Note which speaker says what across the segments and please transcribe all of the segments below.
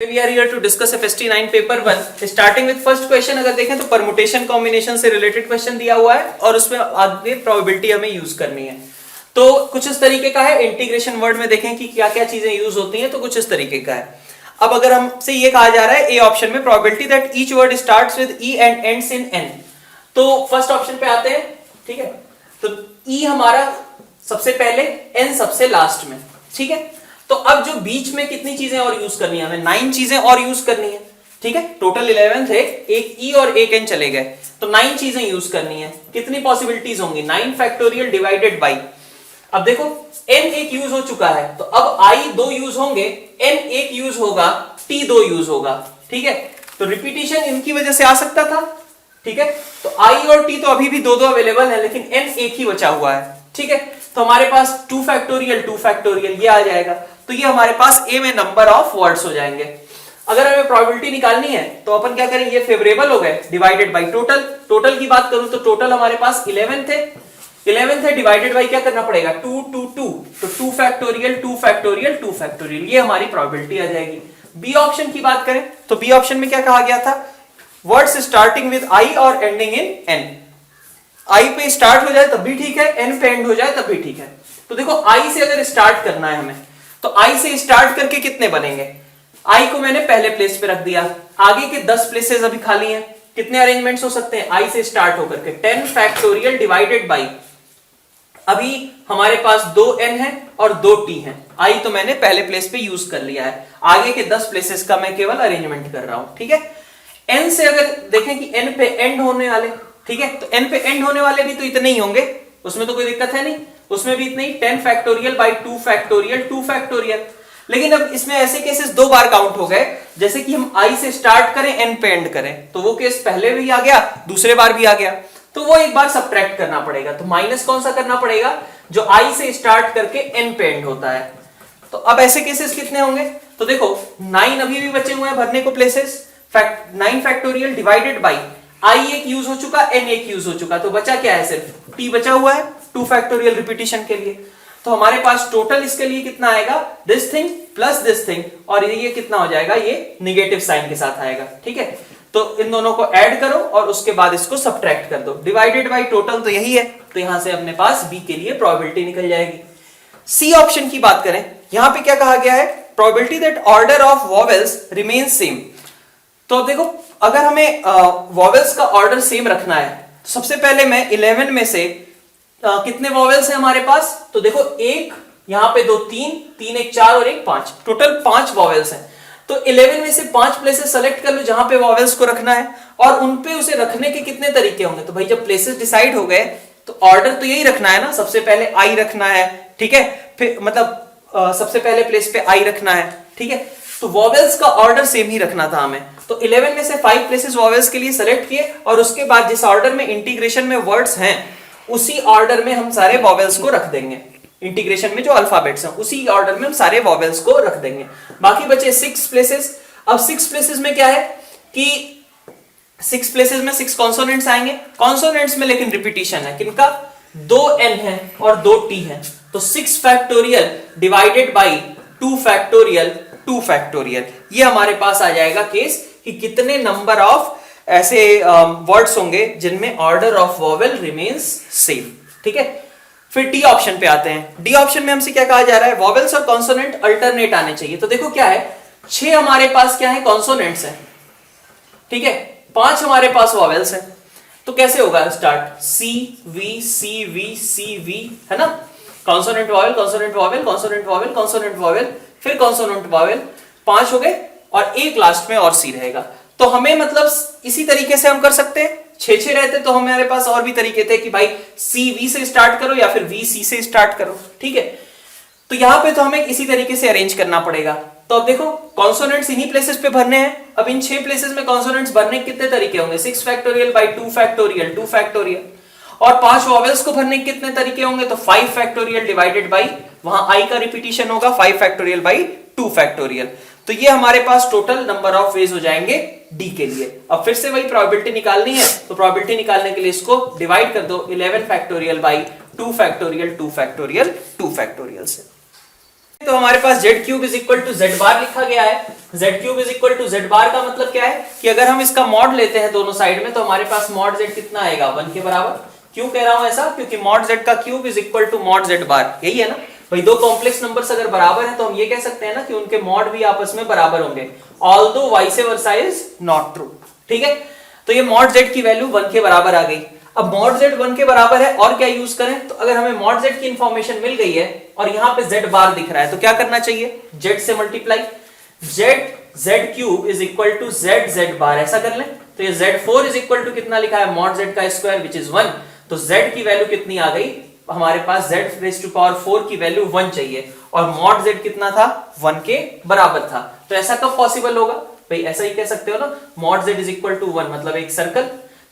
Speaker 1: We are here to discuss FST 9 paper 1 starting with first question. अगर देखें तो permutation combination से related question दिया हुआ है और उसमें आगे प्रोबेबिलिटी हमें यूज करनी है। तो कुछ इस तरीके का है। इंटीग्रेशन वर्ड में देखें कि क्या क्या चीजें यूज होती हैं, तो कुछ इस तरीके का है। अब अगर हमसे ये कहा जा रहा है ए ऑप्शन में probability that each word starts with E and ends in an, तो फर्स्ट ऑप्शन पे आते हैं। ठीक है, तो ई हमारा सबसे पहले, एन सबसे लास्ट में। ठीक है, तो अब जो बीच में कितनी चीजें और यूज करनी है, हमें 9 चीजें और यूज करनी है। ठीक है, टोटल 11 थे, एक ई और एक एन चले गए, तो 9 चीजें यूज करनी है। कितनी पॉसिबिलिटीज होंगी? 9 फैक्टोरियल डिवाइडेड बाई, अब देखो n एक यूज हो चुका है, तो अब i 2 यूज होंगे, n एक यूज होगा, t 2 यूज होगा। ठीक है, तो रिपीटिशन इनकी वजह से आ सकता था। ठीक है, तो i और t तो अभी भी दो अवेलेबल है, लेकिन n एक ही बचा हुआ है। ठीक है, तो हमारे पास 2 फैक्टोरियल ये आ जाएगा, तो ये हमारे पास a में नंबर ऑफ वर्ड्स हो जाएंगे। अगर हमें प्रोबेबिलिटी निकालनी है तो अपन क्या करें, ये फेवरेबल हो गए, डिवाइडेड बाई टोटल। टोटल की बात करूं तो टोटल हमारे पास 11 थे, 11 थे, डिवाइडेड बाई क्या करना पड़ेगा, 2 2 2, तो 2 फैक्टोरियल, ये हमारी प्रोबेबिलिटी आ जाएगी। बी ऑप्शन की बात करें तो बी ऑप्शन में क्या कहा गया था, वर्ड्स स्टार्टिंग विद आई और एंडिंग इन एन। आई पे स्टार्ट हो जाए तब भी ठीक है, एन पे एंड हो जाए तब भी ठीक है। तो देखो आई से अगर स्टार्ट करना है हमें, तो आई से स्टार्ट करके कितने बनेंगे, आई को मैंने पहले प्लेस पे रख दिया, आगे के 10 प्लेसेस अभी खाली हैं, कितने अरेंजमेंट्स हो सकते हैं आई से स्टार्ट होकर के, 10 फैक्टोरियल डिवाइडेड बाई, अभी हमारे पास 2n है और 2t है, आई तो मैंने पहले प्लेस पे यूज कर लिया है, आगे के 10 प्लेसेस का मैं केवल अरेंजमेंट कर रहा हूं। ठीक है, n से अगर देखें कि n पे एंड होने वाले, ठीक है, तो n पे एंड होने वाले भी तो इतने ही होंगे, उसमें तो कोई दिक्कत है नहीं, उसमें भी इतने ही, 10 फैक्टोरियल बाई 2 फैक्टोरियल। लेकिन अब इसमें ऐसे केसेस 2 बार काउंट हो गए, जैसे कि हम i से स्टार्ट करें n पे एंड करें, तो वो केस पहले भी आ गया, दूसरे बार भी आ गया, तो वो एक बार सबट्रैक्ट करना पड़ेगा। तो माइनस कौन सा करना पड़ेगा, जो i से स्टार्ट करके n पे एंड होता है। तो अब ऐसे केसेस कितने होंगे, तो देखो 9 अभी भी बचे हुए हैं भरने को places, 9 factorial divided by, i एक यूज हो चुका, n एक यूज हो चुका, तो बचा क्या है, सिर्फ t बचा हुआ है 2 फैक्टोरियल रिपीटिशन के लिए। तो हमारे पास टोटल इसके लिए कितना आएगा, this thing plus this thing, और ये कितना हो जाएगा, ये निगेटिव साइन के साथ आएगा। ठीक है, तो इन दोनों को ऐड करो और उसके बाद इसको सब्ट्रैक्ट कर दो, डिवाइडेड बाय टोटल तो यही है, तो यहां से अपने पास बी के लिए प्रोबेबिलिटी निकल जाएगी। सी ऑप्शन की बात करें, यहां पे क्या कहा गया है, probability that order of vowels remains same. तो अब देखो अगर हमें वॉवेल्स का ऑर्डर सेम रखना है, तो सबसे पहले मैं 11 में से कितने वॉवेल्स हैं हमारे पास, तो देखो एक यहां पे 2 3 एक 4 और एक 5, टोटल 5 वॉवेल्स हैं। तो 11 में से 5 प्लेसेस सेलेक्ट कर लो जहां पे वॉवेल्स को रखना है, और उनपे उसे रखने के कितने तरीके होंगे, तो भाई जब प्लेसेस डिसाइड हो गए तो ऑर्डर तो यही रखना है ना, सबसे पहले आई रखना है। ठीक है, फिर मतलब सबसे पहले प्लेस पे आई रखना है। ठीक है, तो वॉवेल्स का ऑर्डर सेम ही रखना था हमें, तो 11 में से 5 प्लेसेस वॉवेल्स के लिए सेलेक्ट किए, और उसके बाद जिस ऑर्डर में इंटीग्रेशन में वर्ड्स हैं उसी ऑर्डर में हम सारे वॉवेल्स को रख देंगे, इंटीग्रेशन में जो अल्फाबेट्स हैं उसी ऑर्डर में हम सारे वॉवेल्स को रख देंगे। बाकी बचे 6 प्लेसेस। अब 6 प्लेसेस में क्या है कि 6 प्लेसेस में 6 कॉन्सोनेंट्स आएंगे, कॉन्सोनेंट्स में लेकिन रिपीटिशन है, किनका, 2n है और 2t है, तो 6 फैक्टोरियल डिवाइडेड बाई 2 फैक्टोरियल, ये हमारे पास आ जाएगा केस कि कितने नंबर ऑफ ऐसे वर्ड्स होंगे जिनमें order of vowel remains same. ठीक है, फिर डी ऑप्शन पे आते हैं। डी ऑप्शन में हमसे क्या कहा जा रहा है, वॉवेल्स और कॉन्सोनेंट अल्टरनेट आने चाहिए। तो देखो क्या है, 6 हमारे पास क्या है, कॉन्सोनेंट्स हैं। ठीक है, 5 हमारे पास वॉवेल्स हैं, तो कैसे होगा start, C V C V C V, है ना, consonant vowel consonant vowel consonant vowel consonant vowel, फिर कॉन्सोनेंट वॉवेल, 5 हो गए, और एक लास्ट में और सी रहेगा। तो हमें मतलब इसी तरीके से हम कर सकते हैं, 6 रहते तो हमारे पास और भी तरीके थे कि भाई सी वी से स्टार्ट करो या फिर वी सी से स्टार्ट करो। ठीक है, तो यहां पे तो हमें इसी तरीके से अरेंज करना पड़ेगा। तो अब देखो कॉन्सोनेंट्स इन्हीं प्लेसेस पे भरने हैं, अब इन 6 प्लेसेस में कॉन्सोनेंट्स भरने के कितने तरीके होंगे, 6 फैक्टोरियल बाई 2 फैक्टोरियल, और 5 वॉवेल्स को भरने के कितने तरीके होंगे, तो 5 फैक्टोरियल डिवाइडेड बाई, वहां आई का रिपीटिशन होगा, 5 फैक्टोरियल बाई 2 फैक्टोरियल। तो ये हमारे पास टोटल नंबर ऑफ वेज हो जाएंगे डी के लिए। अब फिर से वही प्रोबेबिलिटी निकालनी है, तो प्रोबेबिलिटी निकालने के लिए इसको डिवाइड कर दो 11 फैक्टोरियल बाई 2 फैक्टोरियल से। तो हमारे पास z cube is equal to z bar लिखा गया है। z cube is equal to z bar का मतलब क्या है कि अगर हम इसका मॉड लेते हैं दोनों साइड में तो हमारे पास मॉड z कितना आएगा 1 के बराबर। क्यों कह रहा हूं ऐसा, क्योंकि मॉड z का cube is equal to mod z bar, यही है ना भाई। दो कॉम्प्लेक्स नंबर्स अगर बराबर है तो हम ये कह सकते हैं ना कि उनके मॉड भी आपस में बराबर होंगे, although vice versa is not true. ठीक है, तो ये मॉड z की वैल्यू 1 के बराबर आ गई। अब मॉड z 1 के बराबर है और क्या यूज करें, तो अगर हमें मॉड z की इंफॉर्मेशन मिल गई है और यहां पे z बार दिख रहा है तो क्या करना चाहिए, z से multiply, z cube is equal to z bar, ऐसा कर लें। तो ये z4 इज इक्वल टू कितना लिखा है, मॉड z का स्क्वायर विच इज 1। तो z की वैल्यू कितनी आ गई, हमारे पास z रेज़ टू पावर 4 की वैल्यू 1 चाहिए और मॉड z कितना था, 1 के बराबर था। तो ऐसा कब पॉसिबल होगा भाई, ऐसा ही कह सकते हो ना, mod z is equal to 1 मतलब एक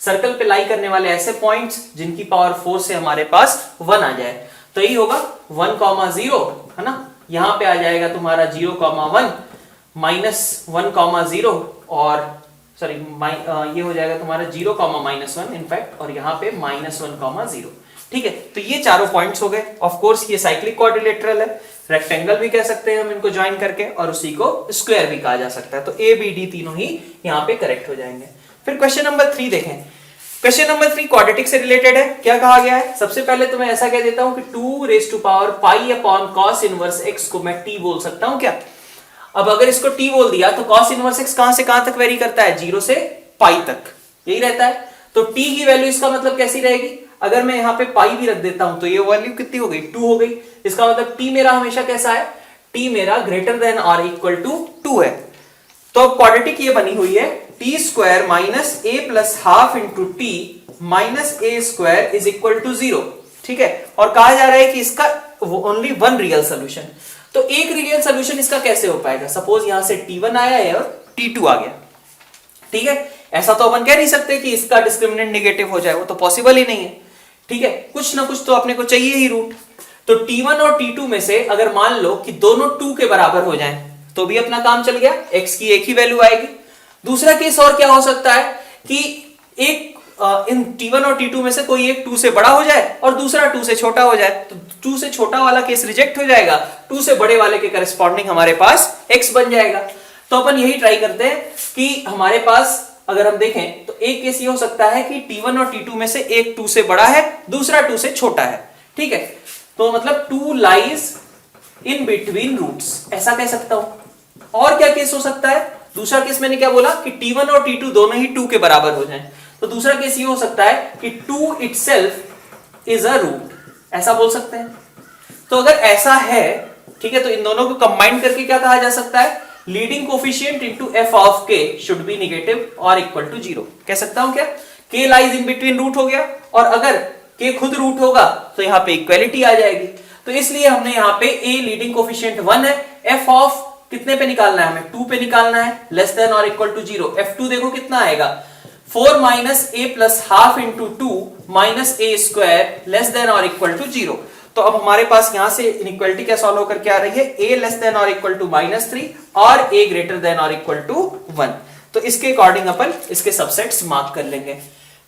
Speaker 1: सर्कल पे लाई करने वाले ऐसे पॉइंट्स जिनकी पावर 4 से हमारे पास 1 आ जाए। तो यही होगा 1,0 है ना, यहां पे आ जाएगा तुम्हारा 0,1 -1,0 और सॉरी ये हो जाएगा तुम्हारा 0,-1 इनफैक्ट, और यहाँ पे -1,0। ठीक है, तो ये चारों पॉइंट्स हो गए। ऑफ कोर्स ये साइक्लिक क्वाड्रिलेटरल है, रेक्टेंगल भी कह सकते हैं हम इनको ज्वाइन करके, और उसी को स्क्वायर भी कहा जा सकता है। तो ए बी डी तीनों ही यहाँ पे करेक्ट हो जाएंगे। फिर क्वेश्चन नंबर 3 देखें। क्वेश्चन नंबर 3 क्वाड्रेटिक से रिलेटेड है। क्या कहा गया है, सबसे पहले तो मैं ऐसा कह देता हूं कि 2 raise to power pi upon cos inverse x को मैं t बोल सकता हूं क्या। अब अगर इसको t बोल दिया तो cos इनवर्स x कहां से कहां तक वेरी करता है, 0 से पाई तक, यही रहता है। तो t की वैल्यू इसका मतलब कैसी रहेगी, अगर मैं यहाँ पे पाई भी रख देता हूं तो ये वैल्यू कितनी हो गई, 2 हो गई। इसका मतलब t मेरा हमेशा कैसा है, t मेरा ग्रेटर देन और इक्वल टू 2 है। तो अब क्वाड्रेटिक ये बनी हुई है T square minus A plus half into T minus A square is equal to 0। ठीक है, और कहा जा रहा है कि इसका ओनली 1 रियल सोल्यूशन। तो एक रियल सोल्यूशन इसका कैसे हो पाएगा, सपोज यहां से t1 आया है और t2 आ गया। ठीक है, ऐसा तो अपन कह नहीं सकते कि इसका डिस्क्रिमिनेंट नेगेटिव हो जाए, वो तो पॉसिबल ही नहीं है। ठीक है, कुछ ना कुछ तो अपने को चाहिए ही रूट। तो t1 और t2 में से अगर मान लो कि दोनों 2 के बराबर हो जाएं तो भी अपना काम चल गया, x की एक ही वैल्यू आएगी। दूसरा केस और क्या हो सकता है कि एक इन t1 और t2 में से कोई एक 2 से बड़ा हो जाए और दूसरा 2 से छोटा हो जाए, तो 2 से छोटा वाला केस रिजेक्ट हो जाएगा, 2 से बड़े वाले के करस्पॉन्डिंग हमारे पास x बन जाएगा। तो अपन यही ट्राई करते हैं कि हमारे पास अगर हम देखें तो एक केस ये हो सकता है कि t1 और t2 में से एक 2 से बड़ा है, दूसरा 2 से छोटा है। ठीक है, तो मतलब 2 लाइज इन बिटवीन रूट्स, ऐसा कह सकता हूं। और क्या केस हो सकता है, दूसरा केस मैंने क्या बोला कि t1 और t2 दोनों ही 2 के बराबर हो जाएं। तो दूसरा केस ये हो सकता है कि 2 इटसेल्फ इज अ रूट, ऐसा बोल सकते हैं। तो अगर ऐसा है, ठीक है, तो इन दोनों को कंबाइन करके क्या कहा जा सकता है, leading coefficient into f of k should be negative और इक्वल टू 0 कह सकता हूं क्या। k lies in between root हो गया, और अगर k खुद रूट होगा तो यहां पे इक्वालिटी आ जाएगी। तो इसलिए हमने यहां पे a लीडिंग कोफिशिएंट 1 है, f ऑफ कितने पे निकालना है, हमें 2 पे निकालना है, लेस देन और इक्वल टू 0। f2 देखो कितना आएगा, 4 minus A plus half into 2 minus A square less than और इक्वल टू 0। तो अब हमारे पास यहां से इनइक्वालिटी क्या सॉल्व होकर के आ रही है, a लेस देन और इक्वल टू -3 और a ग्रेटर देन और इक्वल टू 1। तो इसके अकॉर्डिंग अपन इसके सबसेट्स मार्क कर लेंगे।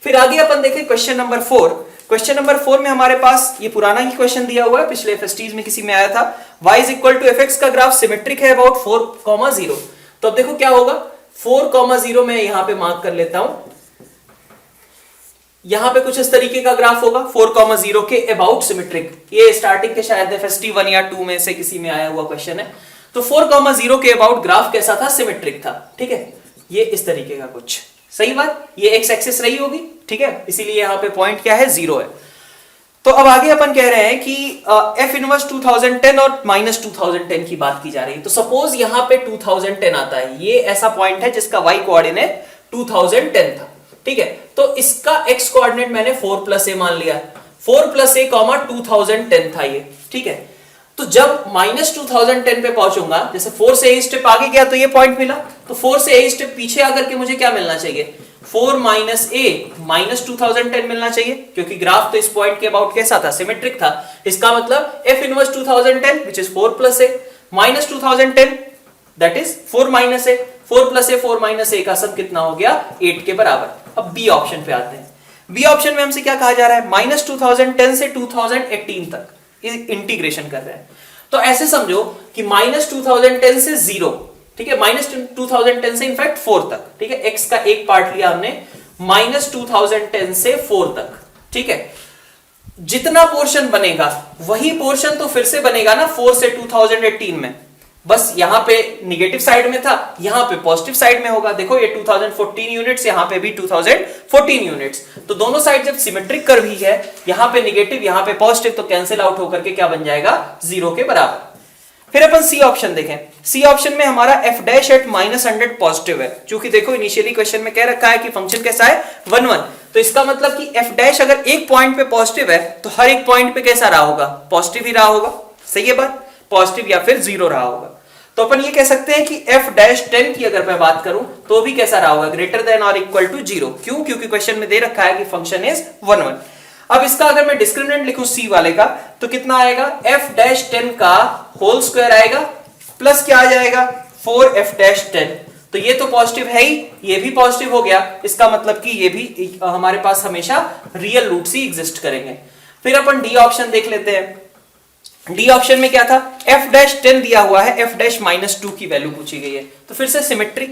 Speaker 1: फिर आगे अपन देखें क्वेश्चन नंबर 4। क्वेश्चन नंबर 4 में हमारे पास ये पुराना ही क्वेश्चन दिया हुआ है, पिछले एफएसटीज में किसी में आया था, y is equal to fx का ग्राफ सिमेट्रिक है अबाउट 4,0। तो अब देखो क्या होगा, 4,0 में यहां पे मार्क कर लेता हूं। यहां पे कुछ इस तरीके का ग्राफ होगा 4,0 के अबाउट सिमेट्रिक। ये स्टार्टिंग के शायद एफएसटी 1 या 2 में से किसी में आया हुआ क्वेश्चन है। तो 4,0 के अबाउट ग्राफ कैसा था, सिमेट्रिक था। ठीक है, ये इस तरीके का कुछ, सही बात, ये एक्स एक्सिस रही होगी। ठीक है, इसीलिए यहां पे पॉइंट क्या है, 0 है। तो अब आगे अपन कह रहे हैं कि f इनवर्स 2010 और -2010 की बात की जा रही है। तो सपोज यहां पे 2010 आता है, ये ऐसा पॉइंट है जिसका y कोऑर्डिनेट 2010 था। ठीक है, तो इसका x कोऑर्डिनेट मैंने 4 + a मान लिया, 4 + a, 2010 था ये। ठीक है, तो जब -2010 पे पहुंचूंगा, जैसे 4 से a स्टेप आगे गया तो ये पॉइंट मिला, तो 4 से a स्टेप पीछे आकर के मुझे क्या मिलना चाहिए, 4 - a -2010 मिलना चाहिए, क्योंकि ग्राफ तो इस पॉइंट के अबाउट कैसा था, सिमेट्रिक था। इसका मतलब f inverse 2010 which is 4 + a -2010 that is 4 - a, 4 + a 4 - a का सम कितना हो गया, 8 के बराबर। अब बी ऑप्शन पे आते हैं। बी ऑप्शन में हमसे क्या कहा जा रहा है, -2010 से 2018 तक इंटीग्रेशन कर रहे हैं। तो ऐसे समझो कि -2010 से 0, ठीक है, -2010 से इनफैक्ट 4 तक, ठीक है, x का एक पार्ट लिया हमने -2010 से 4 तक, ठीक है। जितना पोर्शन बनेगा वही पोर्शन तो फिर से बनेगा ना 4 से 2018 में, बस यहां पे निगेटिव साइड में था, यहां पे पॉजिटिव साइड में होगा। देखो ये 2014 यूनिट्स, यहां पे भी 2014 यूनिट्स, तो दोनों साइड जब सिमेट्रिक कर्व ही है, यहां पे निगेटिव यहां पे पॉजिटिव, तो कैंसिल आउट होकर के क्या बन जाएगा, 0 के बराबर। फिर अपन सी ऑप्शन देखें। सी ऑप्शन में हमारा f डैश एट -100 पॉजिटिव है, क्योंकि देखो इनिशियली क्वेश्चन में कह रखा है कि फंक्शन कैसा है 1 1, तो इसका मतलब कि f डैश अगर एक पॉइंट पे पॉजिटिव है तो हर एक पॉइंट पे कैसा रहा होगा, पॉजिटिव ही रहा होगा, सही है बात, पॉजिटिव या फिर 0 रहा होगा। तो अपन ये कह सकते हैं कि f डैश 10 की अगर मैं बात करूं तो भी कैसा रहा होगा, ग्रेटर देन और इक्वल टू 0, क्यों, क्योंकि क्वेश्चन में दे रखा है कि फंक्शन इज 1 1। अब इसका अगर मैं डिस्क्रिमिनेंट लिखूं सी वाले का तो कितना आएगा, f डैश 10 का होल स्क्वायर आएगा प्लस क्या आ जाएगा 4f डैश 10, तो ये तो पॉजिटिव है ही, ये भी पॉजिटिव हो गया, इसका मतलब कि ये भी हमारे पास हमेशा रियल रूट्स ही एग्जिस्ट करेंगे। फिर अपन डी ऑप्शन देख लेते हैं। डी ऑप्शन में क्या था, f डैश 10 दिया हुआ है, f डैश -2 की वैल्यू पूछी गई है, तो फिर से सिमेट्री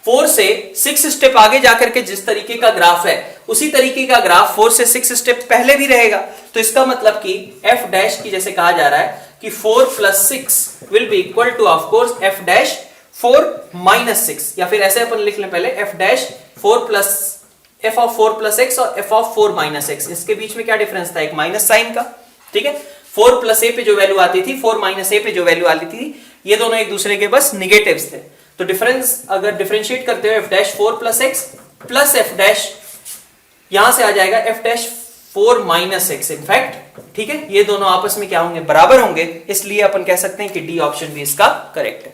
Speaker 1: 4 से 6 स्टेप आगे जाकर के जिस तरीके का ग्राफ है उसी तरीके का ग्राफ 4 से 6 स्टेप पहले भी रहेगा, तो इसका मतलब कि f डैश की जैसे कहा जा रहा है कि 4 + 6 will be equal two of course f dash 4 - 6, या फिर ऐसे अपन लिख लें पहले f dash 4 plus f of 4 + x और f ऑफ 4 - x, इसके बीच में क्या डिफरेंस था, एक माइनस साइन का, ठीक है। 4 + a पे जो वैल्यू आती थी, 4 - a पे जो वैल्यू आती थी, ये दोनों एक दूसरे के बस निगेटिव्स थे, तो डिफरेंस अगर डिफरेंशिएट करते हो f dash 4 + x plus f dash, यहां से आ जाएगा f डैश 4 - x इनफैक्ट, ठीक है, ये दोनों आपस में क्या होंगे, बराबर होंगे, इसलिए अपन कह सकते हैं कि डी ऑप्शन भी इसका करेक्ट है।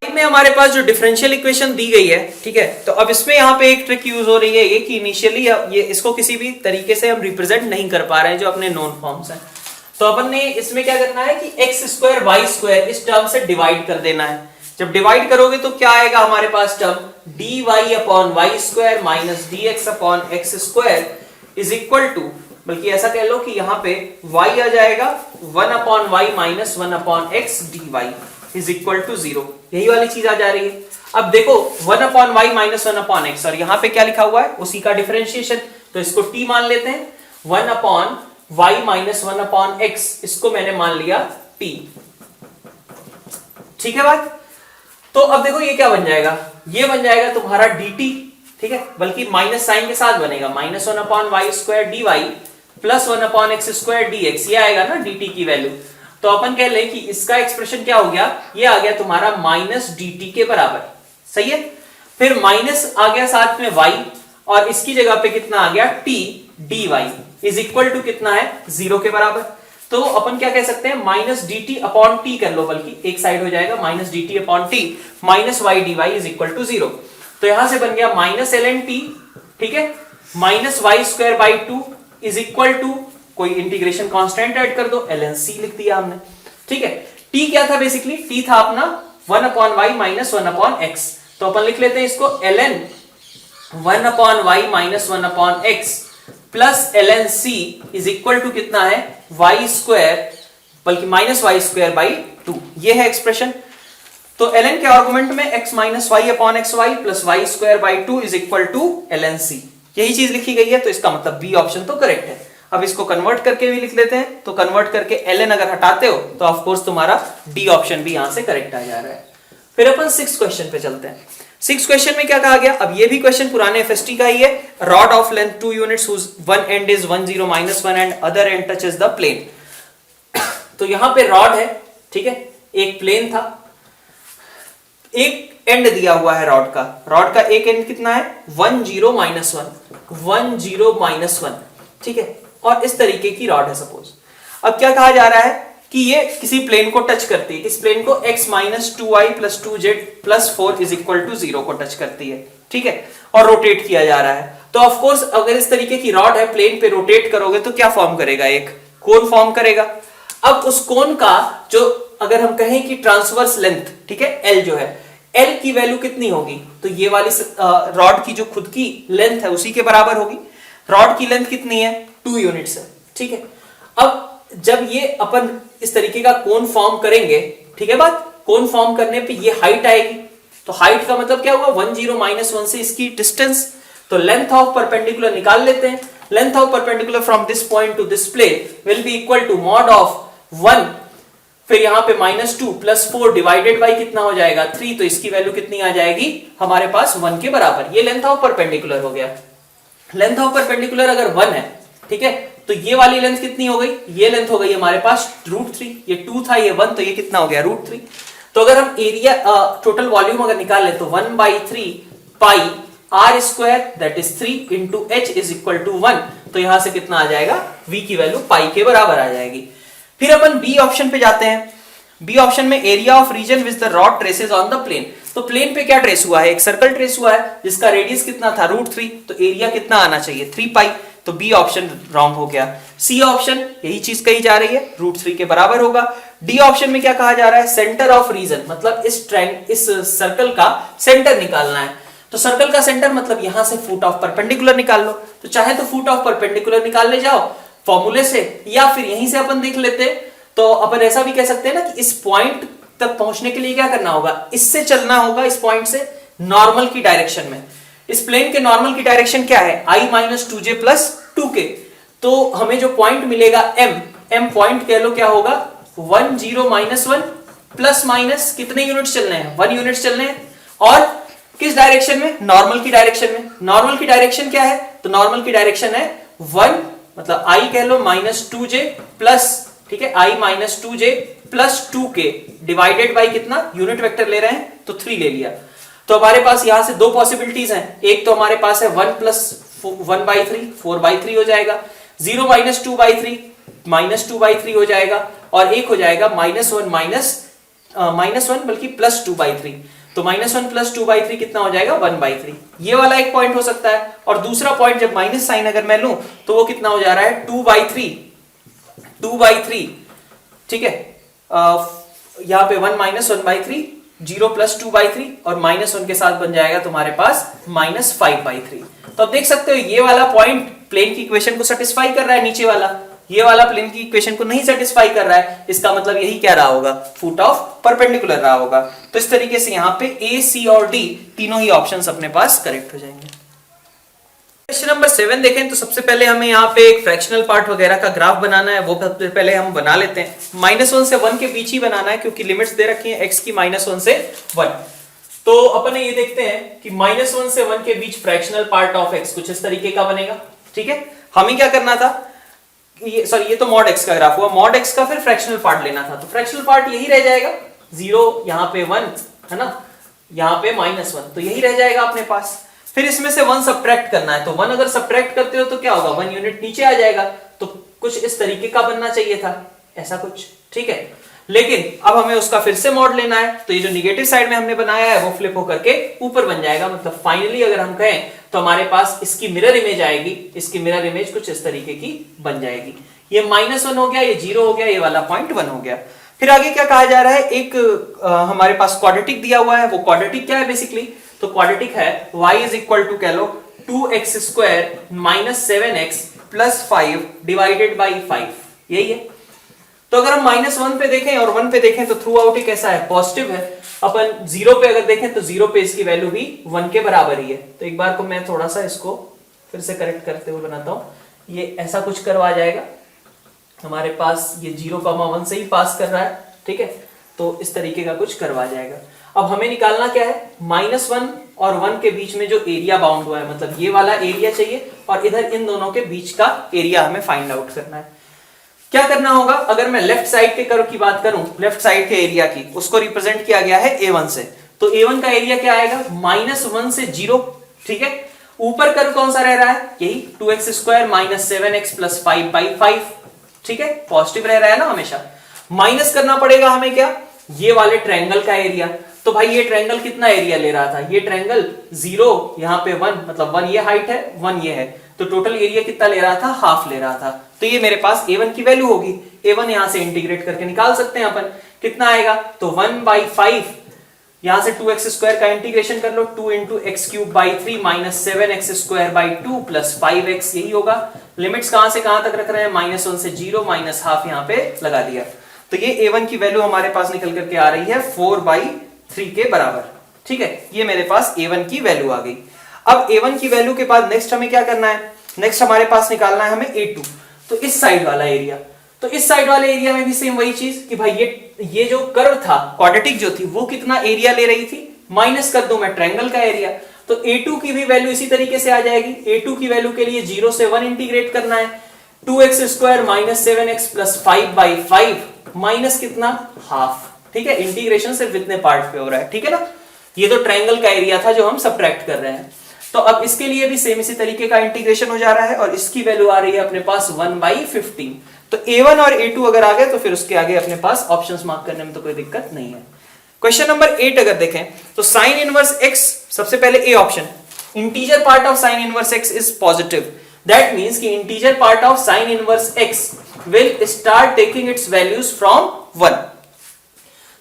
Speaker 1: में हमारे पास जो डिफरेंशियल इक्वेशन दी गई है, ठीक है, तो अब इसमें यहाँ पे एक ट्रिक यूज हो रही है, ये कि इनिशियली ये इसको किसी भी तरीके से हम रिप्रेजेंट नहीं कर पा रहे हैं जो अपने नोन फॉर्म्स हैं, तो अपन ने इसमें क्या करना है कि x² y² इस टर्म से डिवाइड कर देना है। जब डिवाइड करोगे तो क्या आएगा हमारे पास term, dy/y² minus dx/x² is equal to, बल्कि ऐसा कह लो कि यहाँ पे y आ जाएगा 1/y minus 1/x dy is equal to 0, यही वाली चीज आ जा रही है। अब देखो 1/y माइनस 1/x, और यहाँ पे क्या लिखा हुआ है, उसी का डिफरेंशिएशन, तो इसको t मान लेते हैं, 1/y माइनस 1/x, इसको मैंने मान लिया t, ठीक है बात। तो अब देखो ये क्या बन जाएगा, ये बन जाएगा तुम्हारा dt, ठीक है, बल्कि माइनस साइन के साथ बनेगा, -1/y² dy plus 1/x² dx, ये आएगा ना dt की वैल्यू। तो अपन कह लें कि इसका एक्सप्रेशन क्या हो गया, ये आ गया तुम्हारा -dt के बराबर, सही है। फिर माइनस आ गया साथ में y, और इसकी जगह पे कितना आ गया t dy is equal to कितना है, 0 के बराबर। तो अपन क्या कह सकते हैं, -dt/t कर लो, बल्कि एक साइड हो जाएगा -dt/t minus y dy is equal to 0, तो यहां से बन गया -ln t, ठीक है, -y²/2 इज इक्वल टू, कोई इंटीग्रेशन कांस्टेंट ऐड कर दो, ln c लिख दिया हमने, ठीक है। t क्या था, बेसिकली t था अपना 1/y माइनस 1/x, तो अपन लिख लेते हैं इसको ln 1/y minus 1/x plus ln c is equal to कितना है, y², बल्कि -y²/2, ये है एक्सप्रेशन। तो ln के आर्गुमेंट में x minus y/xy plus y²/2 is equal to ln c, यही चीज लिखी गई है, तो इसका मतलब बी ऑप्शन तो करेक्ट है। अब इसको कन्वर्ट करके भी लिख लेते हैं, तो कन्वर्ट करके ln अगर हटाते हो तो ऑफ कोर्स तुम्हारा डी ऑप्शन भी यहां से करेक्ट आ जा रहा है। फिर अपन 6th क्वेश्चन पे चलते हैं। 6th क्वेश्चन में क्या कहा गया, अब ये भी क्वेश्चन पुराने FST का ही है, rod of length 2 units whose one end is 1 0 -1 and other end touches the plane। तो यहां पे रॉड है, ठीक है, एक प्लेन था, एक एंड दिया हुआ है रॉड का एक एंड कितना है 1 0 -1, ठीक है, और इस तरीके की रॉड है सपोज। अब क्या कहा जा रहा है कि ये किसी प्लेन को टच करती है, इस प्लेन को x - 2y + 2z + 4 is equal to 0 को टच करती है, ठीक है, और रोटेट किया जा रहा है। तो ऑफ कोर्स अगर इस तरीके की रॉड है, प्लेन पे रोटेट करोगे तो क्या फॉर्म करेगा, एक कोन फॉर्म करेगा। अब उस कोन का जो अगर हम कहें कि ट्रांसवर्स लेंथ, ठीक है, l जो है, l की वैल्यू कितनी होगी, तो ये वाली रॉड की जो खुद की लेंथ है उसी के बराबर होगी। रॉड की लेंथ कितनी है, 2 यूनिट्स है, ठीक है। अब जब ये अपन इस तरीके का कोन फॉर्म करेंगे, ठीक है बात, कोन फॉर्म करने पे ये हाइट आएगी, तो हाइट का मतलब क्या हुआ 1 0 -1 से इसकी डिस्टेंस, तो लेंथ ऑफ परपेंडिकुलर निकाल लेते हैं। Length of perpendicular from this point to this plane will be equal to mod of 1, फिर यहां पे -2 + 4 डिवाइडेड बाई कितना हो जाएगा 3, तो इसकी वैल्यू कितनी आ जाएगी हमारे पास 1 के बराबर। ये लेंथ ऑफ परपेंडिकुलर हो गया। लेंथ ऑफ परपेंडिकुलर अगर 1 है, ठीक है, तो ये वाली लेंथ कितनी हो गई, ये लेंथ हो गई हमारे पास √3, ये 2 था ये 1, तो ये कितना हो गया √3। तो अगर हम एरिया टोटल वॉल्यूम अगर निकाल ले तो 1/3 pi r² that is 3 into h is equal to 1, तो यहां से कितना आ जाएगा v की वैल्यू पाई के बराबर आ जाएगी। फिर अपन बी ऑप्शन पे जाते हैं। बी ऑप्शन में area of region with the rod traces on the plane, तो प्लेन पे क्या ट्रेस हुआ है, एक सर्कल ट्रेस हुआ है जिसका रेडियस कितना था √3, तो एरिया कितना आना चाहिए 3 पाई, तो बी ऑप्शन रॉन्ग हो गया। सी ऑप्शन यही चीज कही जा रही है, √3 के बराबर होगा। डी ऑप्शन में क्या कहा जा रहा है, सेंटर ऑफ रीजन, मतलब इस सर्कल का सेंटर निकालना है, तो सर्कल का सेंटर मतलब यहां से फुट ऑफ परपेंडिकुलर निकाल लो, तो चाहे तो फुट ऑफ परपेंडिकुलर निकाल ले जाओ फॉर्मूले से, या फिर यहीं से अपन देख लेते, तो अपन ऐसा भी कह सकते हैं ना कि इस पॉइंट तक पहुंचने के लिए क्या करना होगा, इससे चलना होगा, इस पॉइंट से नॉर्मल की डायरेक्शन में। इस प्लेन के नॉर्मल की डायरेक्शन क्या है I - 2j + 2k, तो हमें जो पॉइंट मिलेगा m पॉइंट कह लो क्या होगा 1 0 -1 प्लस माइनस कितने यूनिट्स चलने हैं 1 यूनिट्स चलने हैं, और किस डायरेक्शन में, नॉर्मल की डायरेक्शन में। नॉर्मल की डायरेक्शन क्या है, तो नॉर्मल की डायरेक्शन है 1 मतलब I कह लो -2j प्लस, ठीक है, I - 2j + 2k divided by कितना, यूनिट वेक्टर ले रहे हैं तो 3 ले लिया। तो हमारे पास यहां से दो पॉसिबिलिटीज हैं, एक तो हमारे पास है 1 + 1/3 4/3 हो जाएगा, 0 - 2/3 -2/3 हो जाएगा, और एक हो जाएगा -1 बल्कि +2/3, तो -1 + 2/3 कितना हो जाएगा 1/3। ये वाला एक पॉइंट हो सकता है, और दूसरा पॉइंट जब माइनस साइन अगर मैं लूं तो वो कितना हो जा रहा है 2/3, ठीक है, यहां पे 1 - 1/3 0 + 2/3 और -1 के साथ बन जाएगा तुम्हारे पास -5/3। तो अब देख सकते हो ये वाला पॉइंट प्लेन की इक्वेशन को सेटिस्फाई कर रहा है, नीचे वाला ये वाला प्लेन की इक्वेशन को नहीं सेटिस्फाई कर रहा है, इसका मतलब यही क्या रहा होगा, फुट ऑफ परपेंडिकुलर रहा होगा। तो इस तरीके से यहाँ पे ए, सी और डी तीनों ही ऑप्शंस अपने पास करेक्ट हो जाएंगे। क्वेश्चन नंबर 7 देखें तो सबसे पहले हमें यहाँ पे एक फ्रैक्शनल पार्ट वगैरह का ग्राफ बनाना है, वो सबसे पहले हम बना लेते हैं। -1 से 1 के बीच ही बनाना है क्योंकि लिमिट्स दे रखी है x की -1 से 1। तो अपन ये देखते हैं कि -1 से 1 के बीच फ्रैक्शनल पार्ट ऑफ x कुछ इस तरीके का बनेगा, ठीक है। हमें क्या करना था, ये तो मॉड x का ग्राफ हुआ, मॉड x का फिर फ्रैक्शनल पार्ट लेना था, तो फ्रैक्शनल पार्ट यही रह जाएगा 0, यहाँ पे 1 है ना, यहाँ पे -1, तो यही रह जाएगा अपने पास। फिर इसमें से 1 सब्ट्रैक्ट करना है, तो 1 अगर सब्ट्रैक्ट करते हो तो क्या होगा 1 यूनिट नीचे आ जाएगा, तो कुछ इस तरीके का बनना चाहिए था, ऐसा कुछ, ठीक है। लेकिन अब हमें उसका फिर से मॉड लेना है, तो ये जो निगेटिव साइड में हमने बनाया है वो फ्लिप होकर के ऊपर बन जाएगा, मतलब फाइनली अगर हम कहें तो हमारे पास इसकी मिरर इमेज आएगी, इसकी मिरर इमेज कुछ इस तरीके की बन जाएगी। ये -1 हो गया, ये 0 हो गया, ये वाला पॉइंट 1 हो गया। फिर आगे क्या कहा जा रहा है, एक हमारे पास क्वाड्रेटिक दिया हुआ है, वो क्वाड्रेटिक क्या है बेसिकली, तो क्वाड्रेटिक है y = कह लो 2x² - 7x + 5 डिवाइडेड बाई 5, यही है। तो अगर हम -1 पे देखें और 1 पे देखें तो थ्रू आउट ही कैसा है, पॉजिटिव है। अपन 0 पे अगर देखें तो 0 पे इसकी वैल्यू भी 1 के बराबर ही है। तो एक बार को मैं थोड़ा सा इसको फिर से करेक्ट करते हुए बनाता हूं, ये ऐसा कुछ करवा जाएगा हमारे पास, ये 0,1 से ही पास कर रहा है, ठीक है, तो इस तरीके का कुछ करवा जाएगा। अब हमें निकालना क्या है, -1 और 1 के बीच में जो एरिया बाउंड हुआ है, मतलब ये वाला एरिया चाहिए, और इधर इन दोनों के बीच का एरिया हमें फाइंड आउट करना है। क्या करना होगा, अगर मैं लेफ्ट साइड के कर्व की बात करूं, लेफ्ट साइड के एरिया की, उसको रिप्रेजेंट किया गया है A1 से, तो A1 का एरिया क्या आएगा -1 से 0, ठीक है। ऊपर कर्व कौन सा रह रहा है, यही 2x² - 7x + 5/5, ठीक है, पॉजिटिव रह रहा है ना हमेशा। माइनस करना पड़ेगा हमें क्या, ये वाले ट्रायंगल का एरिया, तो भाई ये ट्रायंगल कितना एरिया ले रहा था, ये ट्रायंगल 0 यहाँ पे 1, मतलब 1 ये हाइट है 1 ये है, तो टोटल एरिया कितना ले रहा था, हाफ ले रहा था। तो ये मेरे पास A1 की वैल्यू होगी, A1 यहां से इंटीग्रेट करके निकाल सकते हैं अपन, कितना आएगा, तो 1/5, यहां से 2x² का इंटीग्रेशन कर लो, 2 × x³ - 7x² + 5x, यही होगा। लिमिट्स कहां से कहां तक रख रहे हैं, -1 से 0 -½ यहां पे लगा दिया। तो ये a1 की वैल्यू हमारे पास निकल करके आ रही है 4/3 के बराबर। ठीक है, ये मेरे पास a1 की वैल्यू आ गई। अब a1 की वैल्यू के बाद नेक्स्ट हमें क्या करना है, नेक्स्ट हमारे पास निकालना है हमें a2, तो इस साइड वाला एरिया। तो इस साइड वाले एरिया में भी सेम वही चीज कि भाई ये जो कर्व था, क्वाड्रेटिक जो थी, वो कितना एरिया ले रही थी, माइनस कर दूं मैं ट्रायंगल का एरिया। तो a2 की भी वैल्यू इसी तरीके से आ जाएगी। a2 की वैल्यू के लिए 0 से 1 इंटीग्रेट करना है, 2x square minus 7x plus 5/5 minus कितना, हाफ। ठीक है, इंटीग्रेशन सिर्फ इतने पार्ट पे हो रहा है। ठीक है ना, ये तो ट्रायंगल का एरिया था जो हम सब्ट्रैक्ट कर रहे हैं। तो अब इसके लिए भी सेम इसी तरीके का इंटीग्रेशन हो जा रहा है और इसकी वैल्यू आ रही है अपने पास 1/15। तो a1 और a2 अगर आ गए तो फिर उसके आगे अपने पास ऑप्शंस मार्क करने में तो कोई दिक्कत नहीं है। क्वेश्चन नंबर 8 अगर देखें तो साइन इनवर्स x, सबसे पहले A option, integer part of sine inverse x is positive, that means कि integer part of sine inverse x will start taking its values from 1।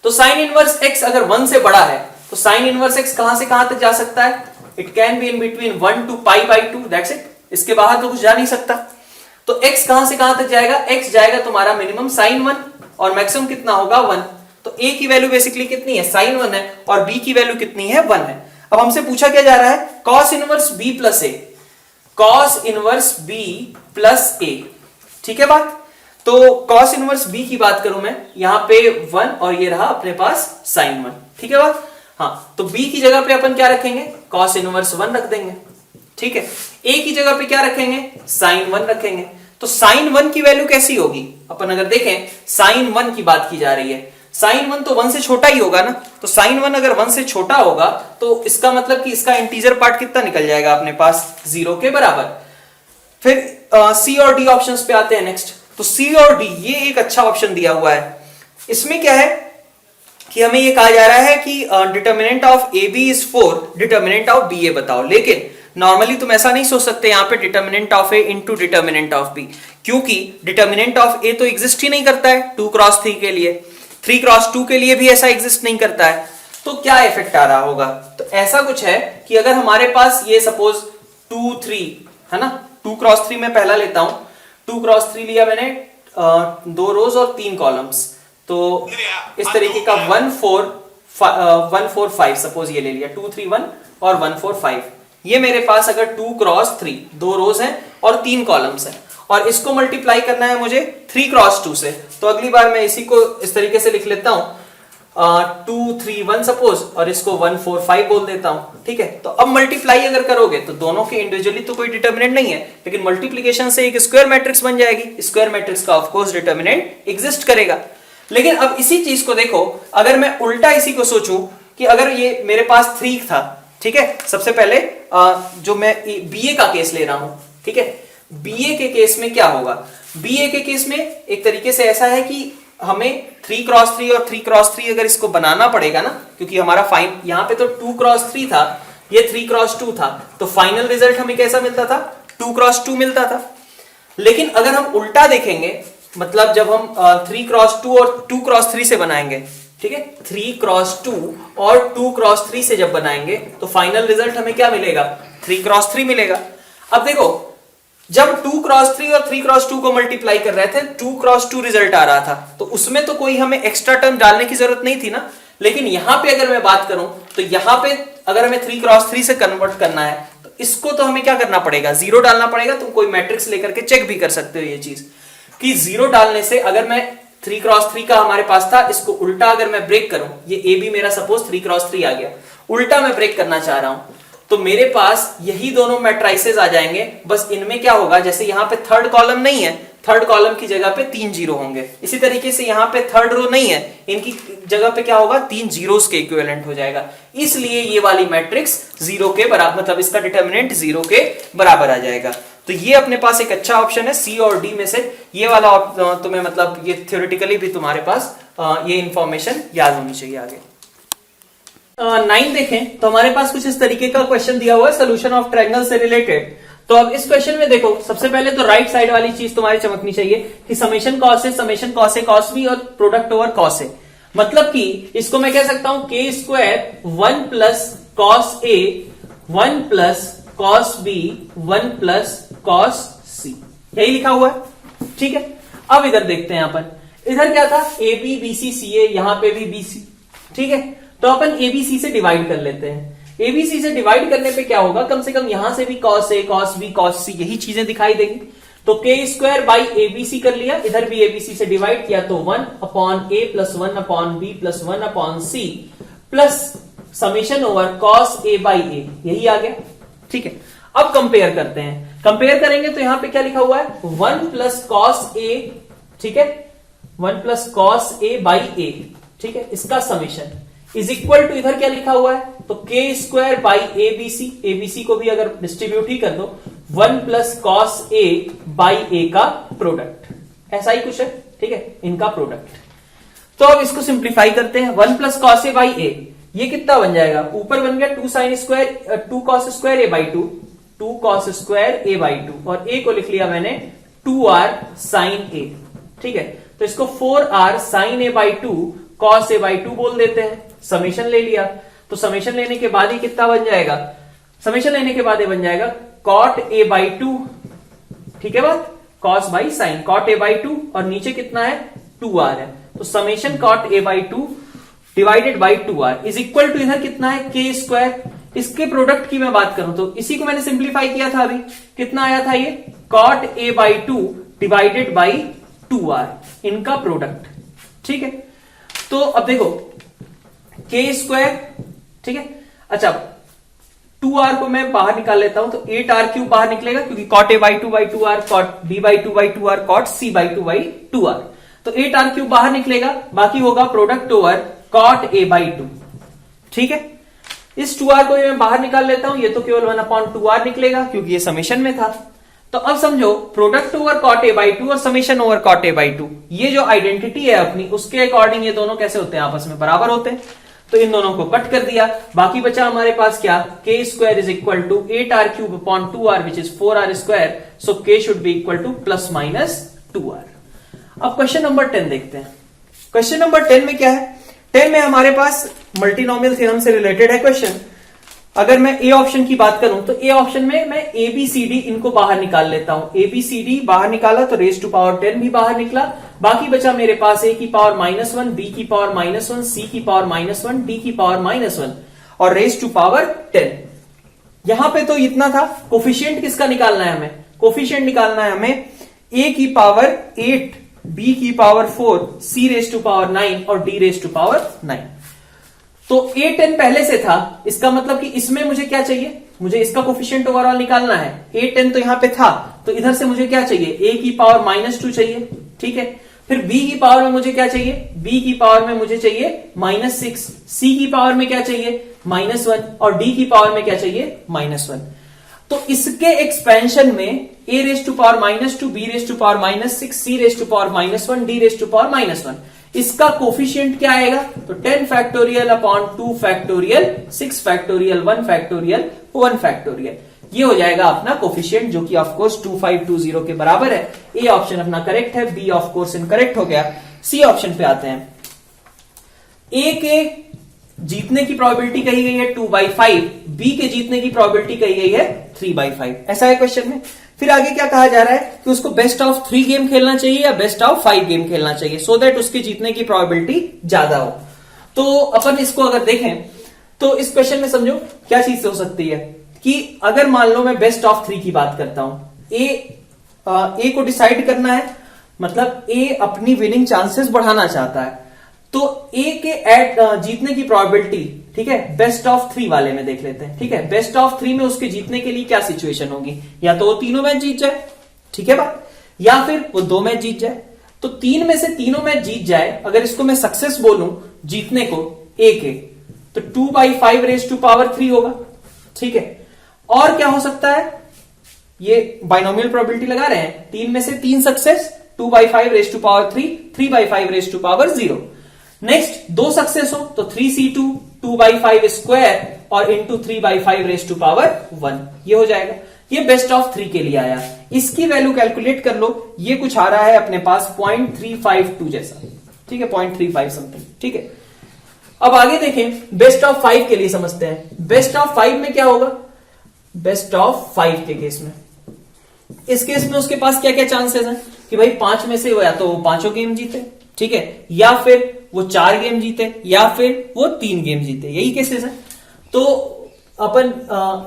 Speaker 1: तो साइन इनवर्स x अगर 1 से बड़ा है तो साइन इनवर्स x कहां से कहां तक जा सकता है, it can be in between 1 to π/2, that's it, इसके बाहर तो कुछ जा नहीं सकता। तो x कहां से कहां तक जाएगा, x जाएगा तुम्हारा मिनिमम sin 1 और मैक्सिमम कितना होगा 1। तो a की वैल्यू बेसिकली कितनी है, sin 1 है, और b की वैल्यू कितनी है, 1 है। अब हमसे पूछा क्या जा रहा है, cos inverse b plus a, cos inverse b plus a। ठीक है बात, तो cos इनवर्स b की बात करूं मैं, यहां पे 1 और ये रहा अपने पास sin 1। ठीक है बात, हाँ, तो b की जगह पे अपन क्या रखेंगे, cos इनवर्स 1 रख देंगे। ठीक है, a की जगह पे क्या रखेंगे, sin 1 रखेंगे। तो sin 1 की वैल्यू कैसी होगी, अपन अगर देखें sin 1 की बात की जा रही है, sin 1 तो 1 से छोटा ही होगा ना। तो sin 1 अगर 1 से छोटा होगा तो इसका मतलब कि इसका इंटीजर पार्ट कितना निकल जाएगा अपने पास, 0 के बराबर। फिर C और D ऑप्शंस पे आते हैं नेक्स्ट। तो C और D ये एक अच्छा ऑप्शन दिया हुआ है। इसमें क्या है कि हमें ये कहा जा रहा है कि determinant of AB is 4, determinant of BA बताओ। लेकिन नॉर्मली तुम ऐसा नहीं सोच सकते यहाँ पे determinant of A into determinant of B, क्योंकि डिटर्मिनेंट ऑफ A तो एग्जिस्ट ही नहीं करता है 2x3 के लिए, 3x2 के लिए भी ऐसा एग्जिस्ट नहीं करता है। तो क्या इफेक्ट आ रहा होगा, तो ऐसा कुछ है कि अगर हमारे पास ये सपोज 2 3 है ना, 2x3 में पहला लेता हूं, 2x3 लिया मैंने, 2 रोज और 3 कॉलम्स, तो इस तरीके का 1 4 5 सपोज ये ले लिया, 2 3 1 और 1 4 5। ये मेरे पास अगर 2x3, 2 रोज हैं और 3 कॉलम्स हैं, और इसको मल्टीप्लाई करना है मुझे 3x2 से, तो अगली बार मैं इसी को इस तरीके से लिख लेता हूं, 2 3 1 सपोज, और इसको 1 4 5 बोल देता हूं। ठीक है, तो अब मल्टीप्लाई अगर करोगे तो दोनों के इंडिविजुअली तो कोई डिटर्मिनेंट नहीं है, लेकिन मल्टीप्लीकेशन से एक स्क्वायर मैट्रिक्स बन जाएगी। स्क्वायर मैट्रिक्स का ऑफ कोर्स डिटर्मिनेंट एग्जिस्ट करेगा। लेकिन अब इसी चीज को देखो, अगर मैं उल्टा इसी को सोचूं कि अगर ये मेरे पास 3 था, ठीक है, सबसे पहले जो मैं BA का केस ले रहा हूं, ठीक है, BA के केस में क्या होगा, BA के केस में एक तरीके से ऐसा है कि हमें 3x3 और 3x3 अगर इसको बनाना पड़ेगा ना, क्योंकि हमारा फाइन यहां पे तो 2x3 था, ये 3x2 था, तो फाइनल रिजल्ट हमें कैसा मिलता था, 2x2 मिलता था। लेकिन अगर हम उल्टा देखेंगे, मतलब जब हम 3x2 और 2x3 से बनाएंगे, ठीक है, 3x2 और 2x3 से जब बनाएंगे तो फाइनल रिजल्ट हमें क्या मिलेगा, 3x3 मिलेगा। अब देखो, जब 2x3 और 3x2 को मल्टीप्लाई कर रहे थे 2x2 रिजल्ट आ रहा था, तो उसमें तो कोई हमें एक्स्ट्रा टर्म डालने की जरूरत नहीं थी ना। लेकिन यहां पे अगर मैं बात करूं तो यहां पे अगर हमें 3x3 से कन्वर्ट करना है तो इसको तो हमें क्या करना पड़ेगा, 0 डालना पड़ेगा। तुम कोई मैट्रिक्स लेकर के चेक भी कर सकते हो ये चीज कि 0 डालने से, अगर मैं 3x3 का हमारे पास था, इसको उल्टा अगर मैं ब्रेक करूं, ये AB मेरा सपोज 3x3 आ गया, उल्टा मैं ब्रेक करना चाह रहा हूं, तो मेरे पास यही दोनों मैट्रिसेस आ जाएंगे। बस इनमें क्या होगा, जैसे यहां पे थर्ड कॉलम नहीं है, थर्ड कॉलम की जगह पे 3 जीरो होंगे। इसी तरीके से यहां पे थर्ड रो नहीं है, इनकी जगह पे क्या होगा, 3 जीरोस के इक्विवेलेंट हो जाएगा। इसलिए ये वाली मैट्रिक्स 0 के बराबर, मतलब इसका डिटर्मिनेंट 0 के बराबर आ जाएगा। तो ये अपने पास एक अच्छा ऑप्शन है, C और D में से ये वाला तुम्हें, मतलब ये थ्योरेटिकली भी तुम्हारे पास ये इंफॉर्मेशन याद होनी चाहिए आगे। 9 देखें तो हमारे पास कुछ इस तरीके का क्वेश्चन दिया हुआ है, सोल्यूशन ऑफ ट्रायंगल से रिलेटेड। तो अब इस क्वेश्चन में देखो, सबसे पहले तो राइट साइड वाली चीज तुम्हारी चमकनी चाहिए कि summation cos A, summation cos A cos B और प्रोडक्ट ओवर कॉस ए। मतलब कि इसको मैं कह सकता हूं k square 1 plus cos A 1 plus cos B 1 plus cos C, यही लिखा हुआ है। ठीक है, अब इधर देखते हैं अपन, इधर क्या था, ए बी बी सी सी ए, यहां पे भी बी सी, ठीक है। तो अपन एबीसी से डिवाइड कर लेते हैं। एबीसी से डिवाइड करने पे क्या होगा, कम से कम यहां से भी cos A cos B cos C यही चीजें दिखाई देगी। तो के स्क्वायर बाई एबीसी कर लिया, इधर भी एबीसी से डिवाइड किया तो 1 upon A plus 1 upon B plus 1 upon C plus summation over cos A by A, यही आ गया, ठीक है। अब कंपेयर करते हैं, कंपेयर करेंगे तो यहां पे क्या लिखा हुआ है, 1 प्लस कॉस ए, ठीक है, 1 प्लस कॉस ए बाई ए, ठीक है, इसका समेशन इज इक्वल टू इधर क्या लिखा हुआ है, तो के स्क्वायर बाई एबीसी, एबीसी को भी अगर डिस्ट्रीब्यूट ही कर दो 1 प्लस कॉस ए बाई ए का प्रोडक्ट, ऐसा ही कुछ है, ठीक है, इनका प्रोडक्ट। तो अब इसको सिंप्लीफाई करते हैं, 1 प्लस कॉस ए बाई ए, ये कितना बन जाएगा, ऊपर बन गया 2 sine square 2 cos square A by 2, 2 cos square A by 2, और ए को लिख लिया मैंने 2r साइन ए, ठीक है। तो इसको 4r sine A by 2 cos A by 2 बोल देते हैं, समेशन ले लिया। तो समेशन लेने के बाद ही कितना बन जाएगा, समेशन लेने के बाद ये बन जाएगा कॉट ए बाई 2, ठीक है बात, cos by sine, cot A by 2 और नीचे कितना है 2r है, तो summation cot A by 2 divided by 2r is equal to इधर कितना है के स्क्वायर, इसके प्रोडक्ट की मैं बात करूं तो इसी को मैंने सिंप्लीफाई किया था अभी, कितना आया था ये cot A by 2 divided by 2r, इनका प्रोडक्ट, ठीक है। तो अब देखो के स्क्वायर, ठीक है, अच्छा 2r को मैं बाहर निकाल लेता हूं तो 8r क्यूब बाहर निकलेगा, क्योंकि cot A by 2 by 2r cot B by 2 by 2r cot C by 2 by 2r, तो 8r क्यूब बाहर निकलेगा, बाकी होगा product over cot A by 2, ठीक है। इस 2r को मैं बाहर निकाल लेता हूं, ये तो केवल 1 अपॉन 2r निकलेगा क्योंकि ये समेशन में था। तो अब समझो product over cot A by 2 और summation over cot A by 2, ये जो आइडेंटिटी है अपनी उसके अकॉर्डिंग ये दोनों कैसे होते हैं, आपस में बराबर होते हैं। तो इन दोनों को कट कर दिया, बाकी बचा हमारे पास क्या, K square is equal to 8r cube upon 2r which is 4r square, so K should be equal to plus minus 2r। अब क्वेश्चन नंबर 10 देखते हैं। क्वेश्चन नंबर 10 में क्या है, 10 में हमारे पास मल्टीनोमियल थ्योरम से रिलेटेड है क्वेश्चन। अगर मैं ए ऑप्शन की बात करूं तो ए ऑप्शन में मैं ए बी सी डी इनको बाहर निकाल लेता हूं, ए बी सी डी बाहर निकाला तो रेज टू पावर 10 भी बाहर निकला, बाकी बचा मेरे पास ए की पावर -1, बी की पावर -1, सी की पावर -1, डी की पावर -1 और रेज टू पावर 10। यहां पे तो इतना था, कोफिशिएंट किसका निकालना है हमें, कोफिशिएंट निकालना है हमें ए की पावर 8, बी की power 4, C raise to power 9 और डी रेज टू पावर 9। तो A10 पहले से था, इसका मतलब कि इसमें मुझे क्या चाहिए, मुझे इसका कोफिशिएंट ओवरऑल निकालना है। A10 तो यहां पे था, तो इधर से मुझे क्या चाहिए, A की पावर -2 चाहिए, ठीक है। फिर B की पावर में मुझे क्या चाहिए, B की पावर में मुझे चाहिए -6, C की पावर में क्या चाहिए -1 और D की पावर में क्या चाहिए -1। तो इसके एक्सपेंशन में A raise to power -2, B raise to power -6, C raise to power -1, D raise to power -1, इसका कोफिशिएंट क्या आएगा, तो 10 factorial upon 2 factorial 6 factorial 1 factorial 1 factorial, ये हो जाएगा अपना कोफिशिएंट, जो कि ऑफ कोर्स 2520 के बराबर है। ए ऑप्शन अपना करेक्ट है, बी ऑफ कोर्स इनकरेक्ट हो गया। सी ऑप्शन पे आते हैं। ए के जीतने की प्रोबेबिलिटी कही गई है 2/5, बी के जीतने की प्रोबेबिलिटी कही गई है 3/5, ऐसा है क्वेश्चन में। फिर आगे क्या कहा जा रहा है कि उसको बेस्ट ऑफ 3 गेम खेलना चाहिए या बेस्ट ऑफ 5 गेम खेलना चाहिए, सो दैट उसके जीतने की प्रोबेबिलिटी ज्यादा हो। तो अपन इसको अगर देखें तो इस क्वेश्चन में समझो क्या चीज हो सकती है कि अगर मान लो मैं बेस्ट ऑफ 3 की बात करता हूं, ए को डिसाइड करना है, मतलब ए अपनी विनिंग चांसेस बढ़ाना चाहता है, तो ए के जीतने की प्रोबेबिलिटी, ठीक है, बेस्ट ऑफ 3 वाले में देख लेते हैं, ठीक है। बेस्ट ऑफ 3 में उसके जीतने के लिए क्या सिचुएशन होगी, या तो वो तीनों मैच जीत जाए, ठीक है बात, या फिर वो 2 मैच जीत जाए। तो 3 में से तीनों मैच जीत जाए, अगर इसको मैं सक्सेस बोलूं जीतने को ए के, तो 2/5 रेज टू पावर 3 होगा, ठीक है। और क्या हो सकता है, ये बाइनोमियल प्रोबेबिलिटी लगा रहे हैं, 3 में से 3 success 2/5 raise to power 3, 3/5 raise to power 0। Next 2 success हो तो 3C2 2/5 स्क्वायर और इंटू 3/5 रेज टू पावर 1, ये हो जाएगा। ये बेस्ट ऑफ 3 के लिए आया, इसकी वैल्यू कैलकुलेट कर लो, ये कुछ आ रहा है अपने पास 0.352 जैसा, ठीक है, 0.35 समथिंग, ठीक है। अब आगे देखें, बेस्ट ऑफ 5 के लिए समझते हैं। बेस्ट ऑफ 5 में क्या होगा, बेस्ट ऑफ 5 के केस में, इस केस में उसके पास क्या क्या चांसेस हैं कि भाई 5 में से या तो 5 गेम जीते, ठीक है, या फिर वो 4 गेम जीते या फिर वो 3 गेम जीते, यही केसेस है। तो अपन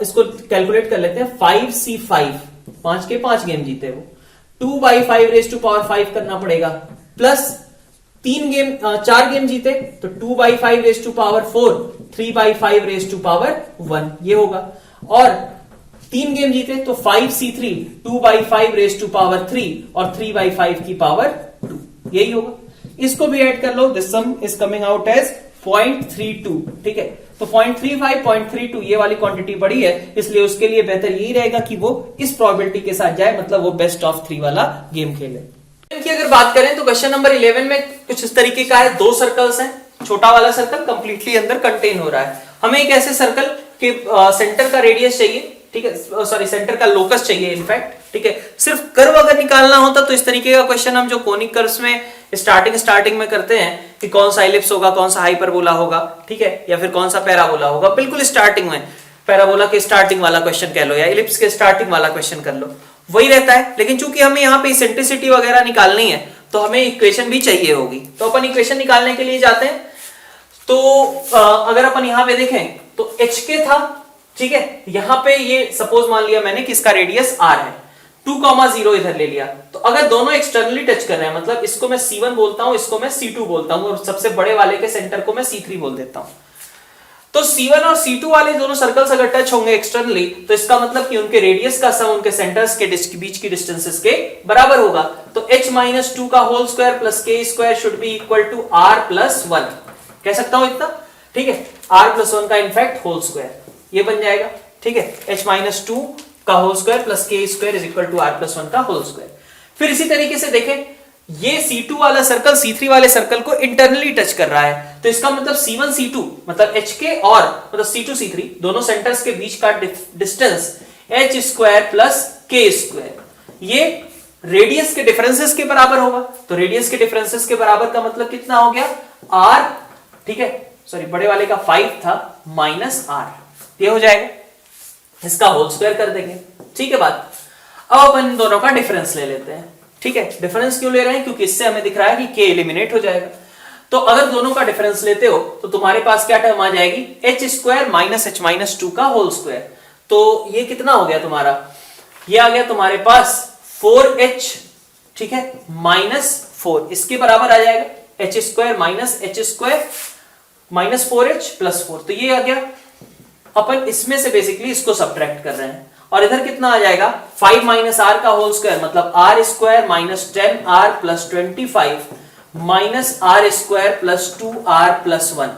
Speaker 1: इसको कैलकुलेट कर लेते हैं। 5C5 5 के 5 गेम जीते वो, 2/5 करना पड़ेगा, प्लस 4 गेम जीते तो 2/5 3/5 ये होगा, और 3 गेम जीते तो 5C3 2/5 और 3/5 यही होगा। इसको भी ऐड कर लो, this sum is coming out as 0.32, ठीक है। तो 0.35 0.32 ये वाली क्वांटिटी बड़ी है, इसलिए उसके लिए बेहतर यही रहेगा कि वो इस प्रोबेबिलिटी के साथ जाए, मतलब वो बेस्ट ऑफ 3 वाला गेम खेले। इनकी अगर बात करें तो क्वेश्चन नंबर 11 में कुछ इस तरीके का है, 2 सर्कल्स हैं, छोटा वाला सर्कल कंप्लीटली अंदर कंटेन हो रहा है। हमें एक ऐसे सर्कल के सेंटर का रेडियस चाहिए, ठीक है, सॉरी सेंटर का लोकस चाहिए इनफैक्ट, ठीक है। सिर्फ कर्व अगर निकालना होता तो इस तरीके का क्वेश्चन हम जो कोनिक कर्व्स में स्टार्टिंग में करते हैं कि कौन सा इलिप्स होगा, कौन सा हाइपरबोला होगा, ठीक है, या फिर कौन सा पैराबोला होगा, बिल्कुल स्टार्टिंग में पैराबोला के स्टार्टिंग वाला क्वेश्चन कह लो या इलिप्स के स्टार्टिंग वाला क्वेश्चन कर लो, वही रहता है। लेकिन चूंकि हमें यहाँ पे इसेंट्रिसिटी वगैरह निकालनी है तो हमें इक्वेशन भी चाहिए होगी, तो अपन इक्वेशन निकालने के लिए जाते हैं। तो अगर अपन यहाँ पे देखें तो HK था, ठीक है, यहां पे ये सपोज मान लिया मैंने कि इसका रेडियस R है, 2,0 इधर ले लिया। तो अगर दोनों एक्सटर्नली टच कर रहे हैं, मतलब इसको मैं C1 बोलता हूं, इसको मैं C2 बोलता हूं, और सबसे बड़े वाले के सेंटर को मैं C3 बोल देता हूं। तो C1 और C2 वाले दोनों सर्कल्स अगर टच होंगे एक्सटर्नली, तो इसका मतलब कि उनके रेडियस का सम उनके सेंटर्स के बीच की डिस्टेंसेस के बराबर होगा। तो h-2 का whole square plus k square should be equal to r+1, कह सकता हूं इतना, ठीक है, r+1 का इनफैक्ट होल स्क्वायर ये बन जाएगा, ठीक है, h-2 का whole square plus k square is equal to r+1 का होल स्क्वायर। फिर इसी तरीके से देखें, ये C2 वाला सर्कल C3 वाले सर्कल को इंटरनली टच कर रहा है, तो इसका मतलब C1 C2 मतलब HK और मतलब C2 C3 दोनों सेंटर्स के बीच का distance h square plus k square, ये रेडियस के डिफरेंसेस के बराबर होगा। तो रेडियस के डिफरेंसेस के बराबर का मतलब कितना हो गया, r, ठीक है, सॉरी बड़े वाले का 5 था माइनस r, ये हो जाएगा, इसका होल स्क्वायर कर देंगे, ठीक है बात। अब अपन इन दोनों का डिफरेंस ले लेते हैं, ठीक है। डिफरेंस क्यों ले रहे हैं, क्योंकि इससे हमें दिख रहा है कि k एलिमिनेट हो जाएगा। तो अगर दोनों का डिफरेंस लेते हो तो तुम्हारे पास क्या टर्म आ जाएगी, h स्क्वायर माइनस h-2 का होल स्क्वायर। तो ये कितना हो गया तुम्हारा, ये आ गया तुम्हारे पास 4h, ठीक है, -4, इसके बराबर आ जाएगा h square minus h square minus 4h plus 4। तो ये आ गया, अपन इसमें से बेसिकली इसको सब्ट्रैक्ट कर रहे हैं, और इधर कितना आ जाएगा, 5 माइनस r का होल स्क्वायर मतलब r square minus 10r plus 25 minus r square plus 2r plus 1।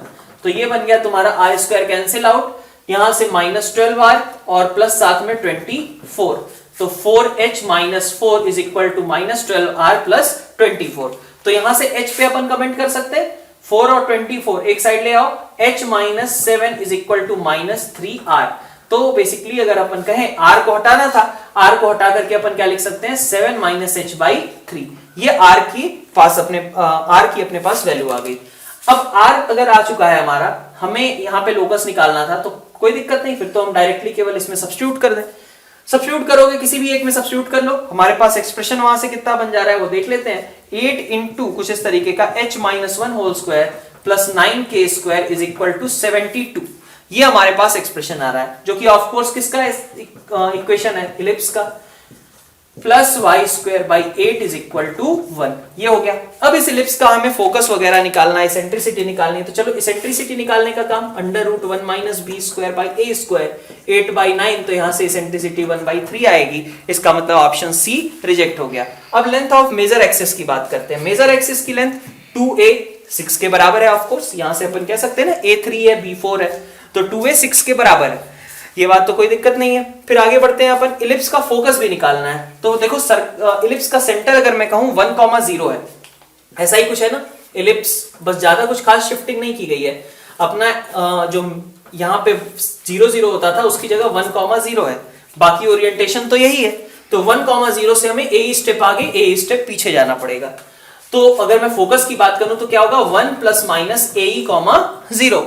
Speaker 1: तो ये बन गया तुम्हारा r स्क्वायर कैंसिल आउट, यहां से -12r और प्लस साथ में 24, तो 4h minus 4 is equal to -12r plus 24। तो यहां से h पे अपन कमेंट कर सकते हैं, 4 और 24 एक साइड ले आओ, h minus 7 is equal to -3r। तो बेसिकली अगर अपन कहें r को हटाना था, r को हटा करके अपन क्या लिख सकते हैं, 7 माइनस h/3, ये r की अपने पास वैल्यू आ गई। अब r अगर आ चुका है हमारा, हमें यहाँ पे लोकस निकालना था, तो कोई दिक्कत नहीं, फिर तो हम डायरेक्टली केवल इसमें सब्स्टिट्यूट कर दें। सब्स्टिट्यूट करोगे, किसी भी एक में सब्स्टिट्यूट कर लो, हमारे पास एक्सप्रेशन वहां से कितना बन जा रहा है वो देख लेते हैं। 8 इंटू कुछ इस तरीके का h-1 whole square plus 9k square is equal to 72, ये हमारे पास एक्सप्रेशन आ रहा है, जो कि ऑफ कोर्स किसका इक्वेशन है, इलिप्स का, plus y square by 8 is equal to 1, ये हो गया। अब इस इलिप्स का हमें फोकस वगैरह निकालना है, इसेंट्रिसिटी निकालनी है, तो चलो इसेंट्रिसिटी निकालने का काम √1 minus b square by a square 8/9, तो यहां से इसेंट्रिसिटी 1/3 आएगी, इसका मतलब ऑप्शन सी रिजेक्ट हो गया। अब लेंथ ऑफ मेजर एक्सिस की बात करते हैं। मेजर एक्सिस की लेंथ 2a 6 के बराबर है, ऑफ कोर्स यहां से अपन कह सकते हैं ना a3 है b4 है, तो 2a 6 के बराबर है, ये बात तो कोई दिक्कत नहीं है। फिर आगे बढ़ते हैं, अपन इलिप्स का फोकस भी निकालना है। तो देखो इलिप्स का सेंटर अगर मैं कहूं 1,0 है, ऐसा ही कुछ है ना इलिप्स, बस ज्यादा कुछ खास शिफ्टिंग नहीं की गई है। अपना जो यहाँ पे 0,0 होता था उसकी जगह 1,0 है, बाकी ओरिएंटेशन तो यही है। तो 1,0 से हमें a स्टेप आगे a स्टेप पीछे जाना पड़ेगा। तो अगर मैं फोकस की बात करूं तो क्या होगा, 1 प्लस माइनस a, 0,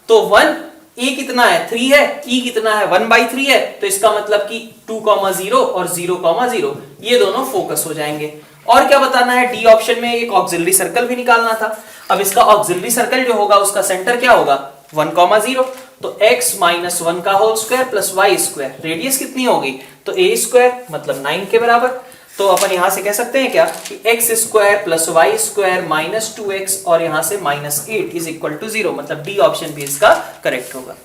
Speaker 1: तो 1 e कितना है 3 है, e कितना है 1/3 है, तो इसका मतलब कि 2,0 और 0,0 ये दोनों फोकस हो जाएंगे। और क्या बताना है, डी ऑप्शन में एक ऑक्सिलरी सर्कल भी निकालना था। अब इसका ऑक्सिलरी सर्कल जो होगा उसका सेंटर क्या होगा 1,0, तो x माइनस 1 का whole square plus Y square, radius कितनी होगी तो a स्क्वायर मतलब 9 के बराबर। तो अपन यहां से कह सकते हैं क्या कि x square plus Y square minus 2x और यहां से -8 इज इक्वल टू 0, मतलब डी ऑप्शन भी इसका करेक्ट होगा।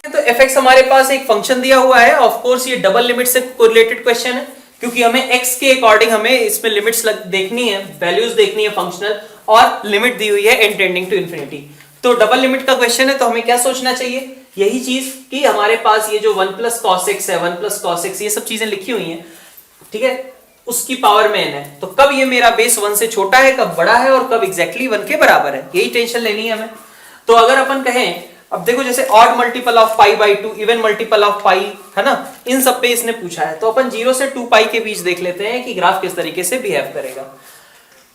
Speaker 1: तो fx हमारे पास एक फंक्शन दिया हुआ है, ऑफ कोर्स ये डबल लिमिट से कोरिलेटेड क्वेश्चन है, क्योंकि हमें x के अकॉर्डिंग हमें इसमें लिमिट्स देखनी है, वैल्यूज देखनी है फंक्शनल, और लिमिट दी हुई है n टेंडिंग टू इन्फिनिटी। तो डबल लिमिट का क्वेश्चन है, तो हमें क्या सोचना चाहिए, यही चीज कि हमारे पास ये जो 1 प्लस cos x है, 1 प्लस cos x, ये सब चीजें लिखी हुई हैं, ठीक है, उसकी पावर में n है, तो कब ये मेरा बेस 1 से छोटा है, कब बड़ा है, और कब एग्जैक्टली 1 के बराबर है, यही टेंशन लेनी है हमें। तो अगर अपन कहें, अब देखो जैसे odd multiple of pi by 2, even multiple of pi, है ना, इन सब पे इसने पूछा है, तो अपन 0 से 2 पाई के बीच देख लेते हैं कि ग्राफ किस तरीके से बिहेव करेगा।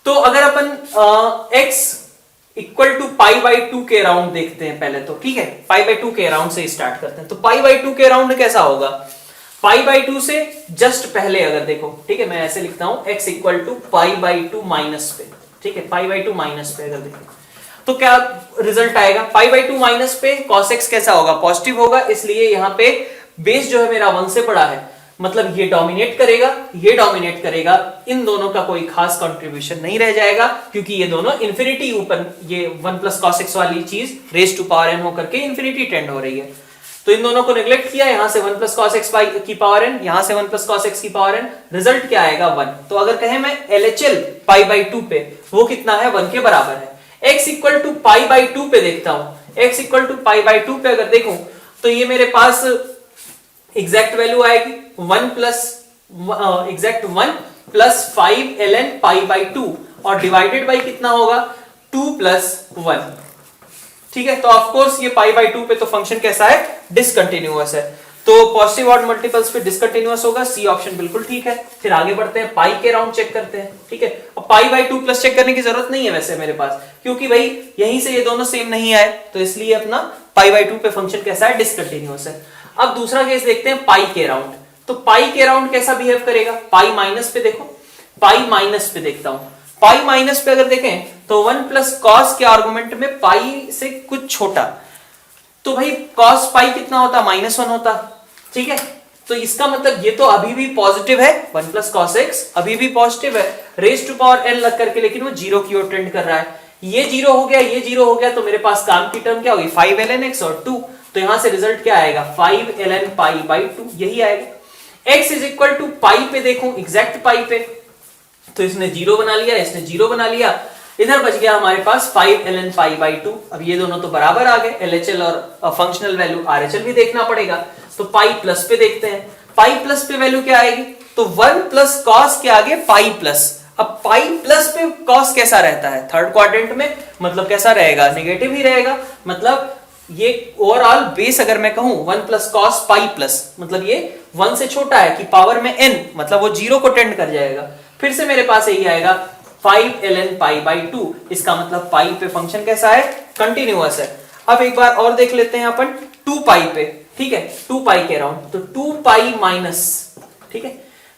Speaker 1: तो अगर अपन x equal to pi by 2 के अराउंड देखते हैं पहले, तो ठीक है, पाई बाई 2 के अराउंड से स्टार्ट करते हैं। तो पाई बाई 2 के अराउंड कैसा होगा, पाई बाई 2 से जस्ट पहले अगर देखो, ठीक है, मैं ऐसे लिखता हूं x equal to pi by 2 minus पे, ठीक है, पाई बाई 2 माइनस पे अगर देखो तो क्या रिजल्ट आएगा, पाई बाई 2 माइनस पे cos x कैसा होगा, पॉजिटिव होगा, इसलिए यहां पे बेस जो है मेरा 1 से बड़ा है, मतलब ये डोमिनेट करेगा, ये डोमिनेट करेगा, इन दोनों का कोई खास कंट्रीब्यूशन नहीं रह जाएगा, क्योंकि ये दोनों इंफिनिटी ऊपर, ये 1 प्लस cos x वाली चीज रेज टू पावर n होकर के इंफिनिटी टेंड हो रही है, तो इन दोनों को नेग्लेक्ट किया, यहां से 1 प्लस cos x की पावर n, यहां से 1 प्लस cos x की पावर n, रिजल्ट क्या आएगा 1। तो अगर कहें मैं LHL पाई बाई 2 पे, वो कितना है 1 के बराबर है। x equal to pi by 2 पे देखता हूं, x equal to pi by 2 पे अगर देखूं तो ये मेरे पास एग्जैक्ट वैल्यू आएगी 1 plus exact 1 plus 5 ln pi by 2, और डिवाइडेड बाई कितना होगा 2 प्लस 1, ठीक है। तो ऑफ कोर्स ये पाई बाई 2 पे तो फंक्शन कैसा है, डिसकंटिन्यूअस है, तो पॉजिटिव ऑड मल्टीपल्स पे डिसकंटिन्यूअस होगा, सी ऑप्शन बिल्कुल ठीक है। फिर आगे बढ़ते हैं, पाई के राउंड चेक करते हैं, ठीक है। अब पाई बाई 2 प्लस चेक करने की जरूरत नहीं है वैसे मेरे पास, क्योंकि भाई यहीं से ये दोनों सेम नहीं आए, तो इसलिए अपना पाई बाई 2 पे फंक्शन कैसा है, डिसकंटिन्यूअस है। अब दूसरा केस देखते हैं पाई के राउंड, तो पाई के राउंड कैसा बिहेव करेगा, पाई माइनस पे देखो, पाई माइनस पे देखता हूं, पाई माइनस पे अगर देखें तो 1 प्लस कॉस के आर्गुमेंट में पाई से कुछ छोटा, तो भाई कॉस पाई कितना होता, -1 होता, ठीक है। तो इसका मतलब ये तो अभी भी पॉजिटिव है, 1 प्लस कॉस एक्स अभी भी पॉजिटिव है, रेज टू पावर n लग करके, लेकिन वो 0 की ओर टेंड कर रहा है। ये 0 हो गया, ये 0 हो गया, तो मेरे पास काम की टर्म क्या होगी 5 ln x और 2, तो यहां से रिजल्ट क्या आएगा 5 ln पाई बाई 2, यही आएगा। x इज इक्वल टू पाई पे देखूं, एग्जैक्ट पाई पे, तो इसने 0 बना लिया, इसने 0 बना लिया, इधर बच गया हमारे पास 5 ln पाई बाई 2। अब ये दोनों तो बराबर आ गए, LHL और फंक्शनल वैल्यू RHL भी देखना पड़ेगा, तो पाई प्लस पे देखते हैं, पाई प्लस पे वैल्यू क्या आएगी, तो 1 प्लस कॉस के आगे पाई प्लस। अब पाई प्लस पे कॉस कैसा रहता है, थर्ड क्वाड्रेंट में, मतलब कैसा रहेगा, नेगेटिव ही रहेगा, मतलब ये ओवरऑल बेस अगर मैं कहूं 1 प्लस कॉस पाई प्लस, मतलब ये 1 से छोटा है कि पावर में n, मतलब वो 0 को टेंड कर जाएगा। फिर से मेरे पास यही आएगा 5 ln पाई बाई 2, इसका मतलब पाई पे फंक्शन कैसा है, कंटिन्यूअस है। अब एक बार और देख लेते हैं अपन 2 पाई पे, ठीक है, 2 पाई के अराउंड, तो 2 पाई माइनस, ठीक है,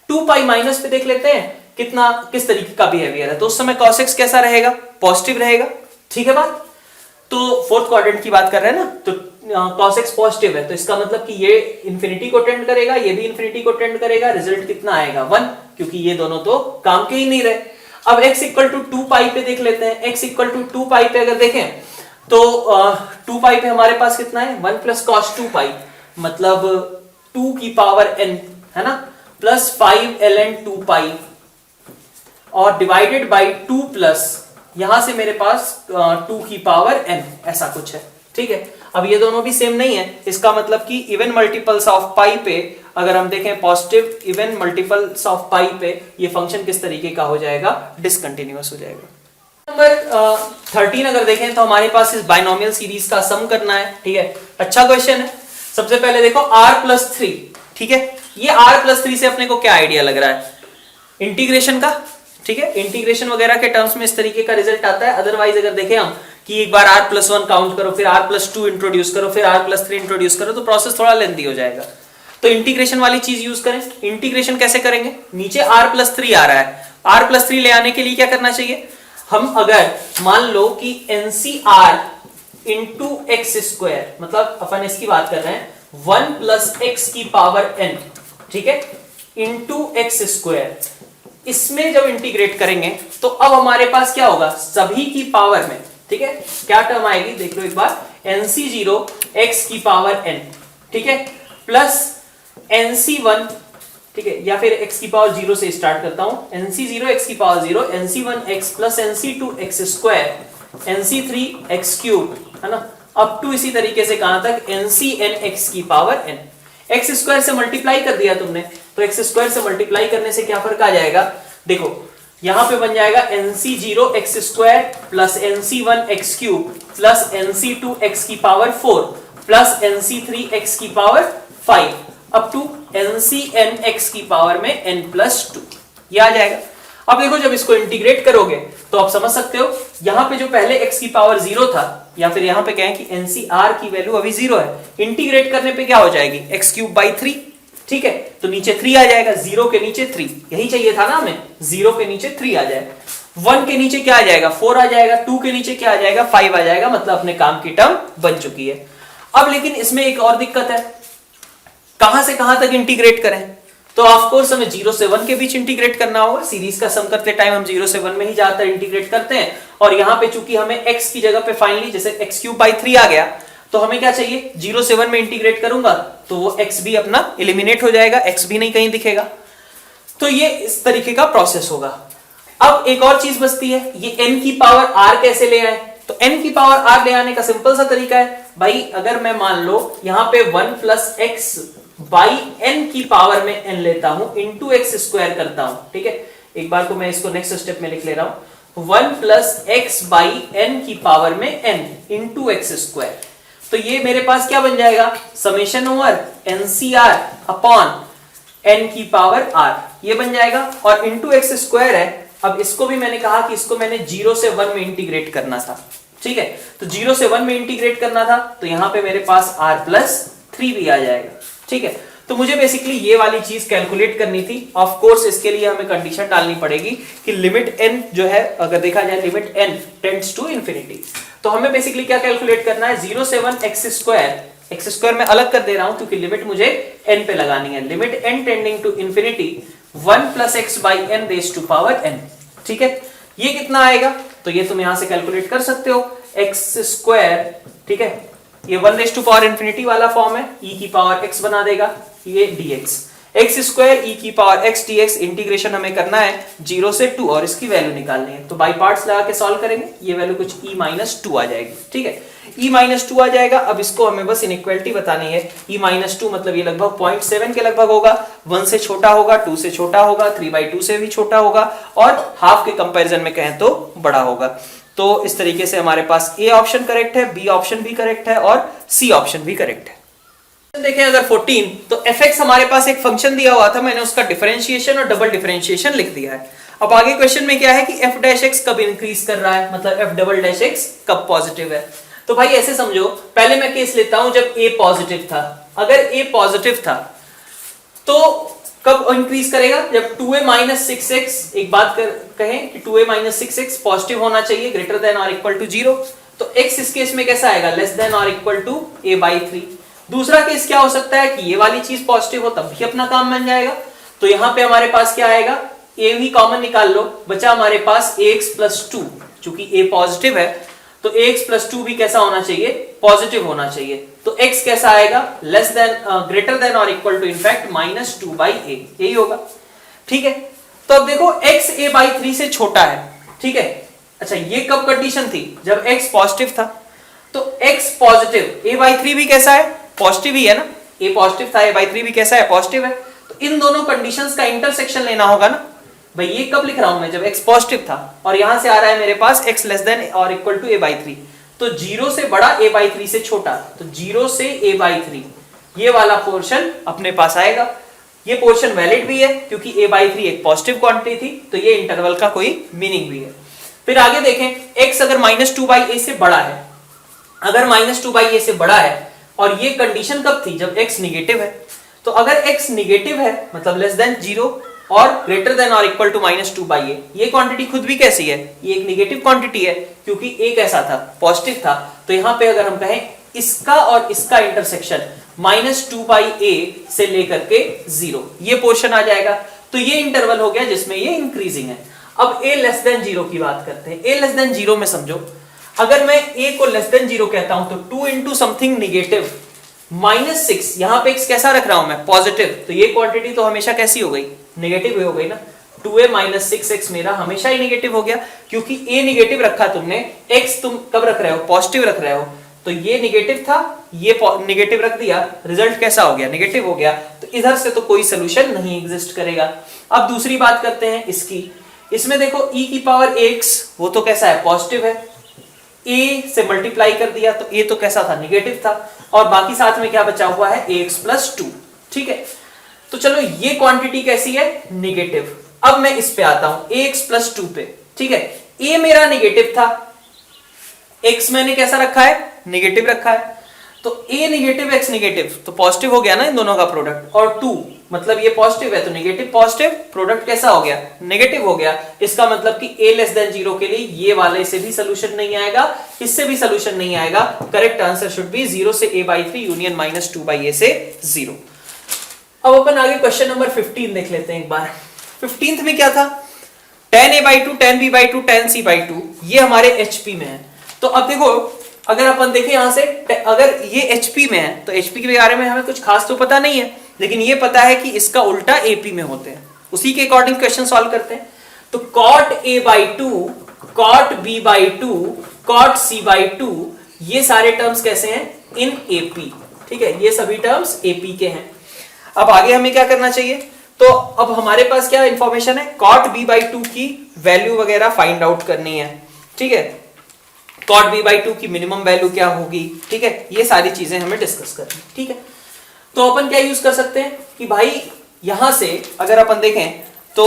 Speaker 1: 2 पाई माइनस पे देख लेते हैं कितना, किस तरीके का बिहेवियर है। तो उस समय cos x कैसा रहेगा, पॉजिटिव रहेगा, ठीक है बात। तो फोर्थ क्वाड्रेंट की बात कर रहे हैं ना, तो cos x पॉजिटिव है, तो इसका मतलब कि ये इंफिनिटी को टेंड करेगा, ये भी इंफिनिटी को टेंड करेगा, रिजल्ट कितना आएगा 1, क्योंकि ये दोनों तो काम के ही नहीं रहे। अब x इक्वल टू 2 पाई पे देख लेते हैं, x इक्वल टू 2 पाई पे अगर देखें तो 2 पाई पे हमारे पास कितना है 1 प्लस cos 2 पाई, मतलब 2 की पावर n, है ना, प्लस 5 ln 2 पाई, और डिवाइडेड बाई 2 प्लस यहां से मेरे पास 2 की पावर n, ऐसा कुछ है, ठीक है। अब ये दोनों भी सेम नहीं है, इसका मतलब कि इवन मल्टीपल्स ऑफ पाई पे अगर हम देखें, पॉजिटिव इवन मल्टीपल्स ऑफ पाई पे ये फंक्शन किस तरीके का हो जाएगा, डिसकंटिन्यूअस हो जाएगा। नंबर 13 अगर देखें तो हमारे पास इस बाइनोमियल सीरीज का सम करना है, ठीक है, अच्छा क्वेश्चन है। सबसे पहले देखो r+3, ठीक है, ये r+3 से अपने को क्या आइडिया लग रहा है, इंटीग्रेशन का, ठीक है, इंटीग्रेशन वगैरह के टर्म्स में इस तरीके का रिजल्ट आता है। अदरवाइज अगर देखें हम कि एक बार r+1 काउंट करो, फिर r+2 इंट्रोड्यूस करो, फिर r+3 इंट्रोड्यूस करो, तो प्रोसेस थोड़ा लेंथी हो जाएगा। तो इंटीग्रेशन वाली चीज यूज करें। इंटीग्रेशन कैसे करेंगे, नीचे r+3 आ रहा है, r+3 ले आने के लिए क्या करना चाहिए, हम अगर मान लो कि NCR इंटू एक्स स्क्वायर, मतलब अपन इसकी बात कर रहे हैं 1 + x की पावर n, ठीक है, इंटू एक्स स्क्वायर, इसमें जब इंटीग्रेट करेंगे तो अब हमारे पास क्या होगा, सभी की पावर में, ठीक है, क्या टर्म आएगी देख लो एक बार, NC0 x की पावर n, ठीक है, प्लस NC1, ठीक है, या फिर x की पावर 0 से स्टार्ट करता हूं, NC0 x की power 0, NC1 x plus NC2 x square, NC3 x cube, है ना, अप टू इसी तरीके से कहां तक, NCn x की पावर n। एक्स स्क्वायर से मल्टीप्लाई कर दिया तुमने, तो एक्स स्क्वायर से मल्टीप्लाई करने से क्या फर्क आ जाएगा, देखो यहां पे बन जाएगा NC0 x square plus NC1 x cube plus NC2 x की पावर 4 प्लस NC3 x की power 5 up to NCn x की पावर में n+2, ये आ जाएगा। अब देखो जब इसको इंटीग्रेट करोगे तो आप समझ सकते हो, यहां पे जो पहले x की पावर 0 था, या फिर यहां पे कहें कि NCR की वैल्यू अभी 0 है, इंटीग्रेट करने पे क्या हो जाएगी, x³/3, ठीक है, तो नीचे 3 आ जाएगा, 0 के नीचे 3, यही चाहिए था ना हमें, 0 के नीचे 3 आ जाएगा, 1 के नीचे क्या आ जाएगा, 4 आ जाएगा, 2 के नीचे क्या आ जाएगा, 5 आ जाएगा, मतलब अपने काम की टर्म बन चुकी है। अब लेकिन इसमें एक और दिक्कत है, कहां से कहां तक इंटीग्रेट करें, तो ऑफ कोर्स हमें 0 से 1 के बीच इंटीग्रेट करना होगा, सीरीज का सम करते टाइम हम 0 से 1 में ही ज्यादातर इंटीग्रेट करते हैं, और यहां पे चूंकि हमें x की जगह पे फाइनली जैसे x³/3 आ गया, तो हमें क्या चाहिए, 0 से 1 में इंटीग्रेट करूंगा तो वो x भी अपना एलिमिनेट हो जाएगा, x भी नहीं कहीं दिखेगा, तो ये इस तरीके का प्रोसेस होगा। अब एक और चीज बचती है, ये n की पावर r कैसे ले आए, तो n की पावर r ले आने का सिंपल सा तरीका है भाई, अगर मैं मान लो यहां पे 1 + x बाई n की पावर में n लेता हूं, इंटू एक्स स्क्वायर करता हूं, ठीक है, एक बार को मैं इसको नेक्स्ट स्टेप में लिख ले रहा हूं, 1 + x बाई n की पावर में n इंटू एक्स स्क्वायर, तो ये मेरे पास क्या बन जाएगा, summation over NCR upon n की पावर r, ये बन जाएगा, और इंटू एक्स स्क्वायर है। अब इसको भी मैंने कहा कि इसको मैंने 0 से 1 में इंटीग्रेट करना था, ठीक है, तो 0 से 1 में इंटीग्रेट करना था, तो यहां पे मेरे पास r+3 भी आ जाएगा, ठीक है, तो मुझे बेसिकली ये वाली चीज कैलकुलेट करनी थी। ऑफ कोर्स इसके लिए हमें कंडीशन डालनी पड़ेगी कि लिमिट n जो है, अगर देखा जाए limit n tends to infinity, तो हमें बेसिकली क्या कैलकुलेट करना है, 0 से 1 x स्क्वायर में अलग कर दे रहा हूं क्योंकि लिमिट मुझे n पे लगानी है, limit n tending to infinity 1 + x/n raise to power n, ठीक है, ये कितना आएगा, तो ये तुम यहां से कैलकुलेट कर सकते हो, x², ठीक है, ये 1 रेज़ टू पावर इंफिनिटी वाला फॉर्म है, e की पावर x बना देगा, ये dx, x² e की पावर x dx, इंटीग्रेशन हमें करना है 0 से 2 और इसकी वैल्यू निकालनी है, तो बाई पार्ट्स लगा के सॉल्व करेंगे, ये वैल्यू कुछ e-2 आ जाएगी, ठीक है, e-2 आ जाएगा। अब इसको हमें बस इनइक्वालिटी बतानी है, e-2 मतलब ये लगभग 0.7 के लगभग होगा, 1 से छोटा होगा, 2 से छोटा होगा, 3/2 से भी छोटा होगा, और हाफ के कंपैरिजन में कहें तो बड़ा होगा। तो इस तरीके से हमारे पास ए ऑप्शन करेक्ट है, बी ऑप्शन भी करेक्ट है, और सी ऑप्शन भी करेक्ट है। देखें अगर 14, तो fx हमारे पास एक फंक्शन दिया हुआ था, मैंने उसका डिफरेंशिएशन और डबल डिफरेंशिएशन लिख दिया है। अब आगे क्वेश्चन में क्या है कि f' कब इंक्रीज कर रहा है, मतलब f" कब पॉजिटिव है, तो भाई ऐसे समझो, पहले मैं केस लेता हूं जब a पॉजिटिव था, अगर a पॉजिटिव था तो कब इंक्रीज करेगा, जब 2a - 6x, एक बात कहें कि 2a - 6x पॉजिटिव होना चाहिए, ग्रेटर देन और इक्वल टू 0, तो x इस केस में कैसा आएगा, लेस देन और इक्वल टू a/3। दूसरा केस क्या हो सकता है कि ये वाली चीज पॉजिटिव हो, तब भी अपना काम बन जाएगा, तो यहां पे हमारे पास क्या आएगा, a भी कॉमन निकाल लो, बचा हमारे पास ax+2, चूंकि a पॉजिटिव है तो ax+2 भी कैसा होना चाहिए, पॉजिटिव होना चाहिए, तो x कैसा आएगा, लेस देन ग्रेटर देन और इक्वल टू इनफैक्ट -2/a, यही होगा, ठीक है। तो अब देखो x a/3 से छोटा है, ठीक है, अच्छा ये कब कंडीशन थी, जब x पॉजिटिव था, तो x पॉजिटिव, a/3 भी कैसा है, पॉजिटिव ही है ना, a पॉजिटिव था, a/3 भी कैसा है, पॉजिटिव है, तो इन दोनों कंडीशंस का इंटरसेक्शन लेना होगा ना भाई, ये कब लिख रहा हूं मैं, जब x पॉजिटिव था, और यहां से आ रहा है मेरे पास x लेस देन और इक्वल टू a/3, तो 0 से बड़ा a/3 से छोटा, तो 0 से a/3 ये वाला पोर्शन अपने पास आएगा, ये पोर्शन वैलिड भी है क्योंकि a/3 एक पॉजिटिव क्वांटिटी थी, तो ये इंटरवल का कोई मीनिंग भी है। फिर आगे देखें, x अगर -2/a से बड़ा है, अगर -2/a से बड़ा है, और ये कंडीशन कब थी, जब x निगेटिव है, तो अगर x निगेटिव है मतलब लेस देन 0 और ग्रेटर देन और इक्वल टू -2/a। ये क्वांटिटी खुद भी कैसी है, ये एक निगेटिव क्वांटिटी है क्योंकि a कैसा था, पॉजिटिव था। तो यहां पे अगर हम कहें इसका और इसका इंटरसेक्शन -2/a से लेकर के 0, ये पोर्शन आ जाएगा। तो ये इंटरवल हो गया जिसमें ये इंक्रीजिंग है। अब a लेस देन 0 की बात करते हैं। a लेस देन 0 में समझो, अगर मैं a को लेस देन 0 कहता हूं तो 2 इंटू समथिंग निगेटिव -6, यहां पे x कैसा रख रहा हूं मैं, पॉजिटिव, तो ये क्वांटिटी तो हमेशा कैसी हो गई, नेगेटिव हो गई ना। 2a - 6x मेरा हमेशा ही नेगेटिव हो गया क्योंकि a नेगेटिव रखा तुमने, x तुम कब रख रहे हो, पॉजिटिव रख रहे हो। तो ये नेगेटिव था, ये नेगेटिव रख दिया, रिजल्ट कैसा हो गया, नेगेटिव हो गया। तो इधर से तो कोई सोल्यूशन नहीं एग्जिस्ट करेगा। अब दूसरी बात करते हैं इसकी। इसमें देखो e की पावर ax, वो तो कैसा है, पॉजिटिव है। a से मल्टीप्लाई कर दिया तो a तो कैसा था, नेगेटिव था। और बाकी साथ में क्या बचा हुआ है, ax + 2। ठीक है, तो चलो ये क्वांटिटी कैसी है, नेगेटिव। अब मैं इस पे आता हूं, ax + 2 पे। ठीक है, a मेरा नेगेटिव था, x मैंने कैसा रखा है, नेगेटिव रखा है। तो a नेगेटिव x नेगेटिव तो पॉजिटिव हो गया ना इन दोनों का प्रोडक्ट, और 2 मतलब ये पॉजिटिव है तो नेगेटिव पॉजिटिव, प्रोडक्ट कैसा हो गया, नेगेटिव हो गया। इसका मतलब कि a लेस देन 0 के लिए ये वाले से भी सोल्यूशन नहीं आएगा, इससे भी सोल्यूशन नहीं आएगा। करेक्ट आंसर शुड बी 0 से a/3 यूनियन -2/a से 0। अब अपन आगे क्वेश्चन नंबर 15 देख लेते हैं एक बार। 15th में क्या था, tan a/2 tan b/2 tan c/2, ये हमारे HP में है। तो अब देखो, अगर अपन देखें यहां से, अगर ये HP में है तो HP के बारे में हमें कुछ खास तो पता नहीं है, लेकिन ये पता है कि इसका उल्टा AP में होते हैं। उसी के अकॉर्डिंग क्वेश्चन सॉल्व करते हैं। तो cot a/2 cot b/2 cot c/2, ये सारे टर्म्स कैसे हैं, इन AP। ठीक है, ये सभी टर्म्स AP के हैं। अब आगे हमें क्या करना चाहिए, तो अब हमारे पास क्या इंफॉर्मेशन है, cot b/2 की वैल्यू वगैरह फाइंड आउट करनी है। ठीक है, cot b/2 की मिनिमम वैल्यू क्या होगी, ठीक है, ये सारी चीजें हमें डिस्कस करनी। ठीक है, तो अपन क्या यूज कर सकते हैं कि भाई यहां से अगर अपन देखें तो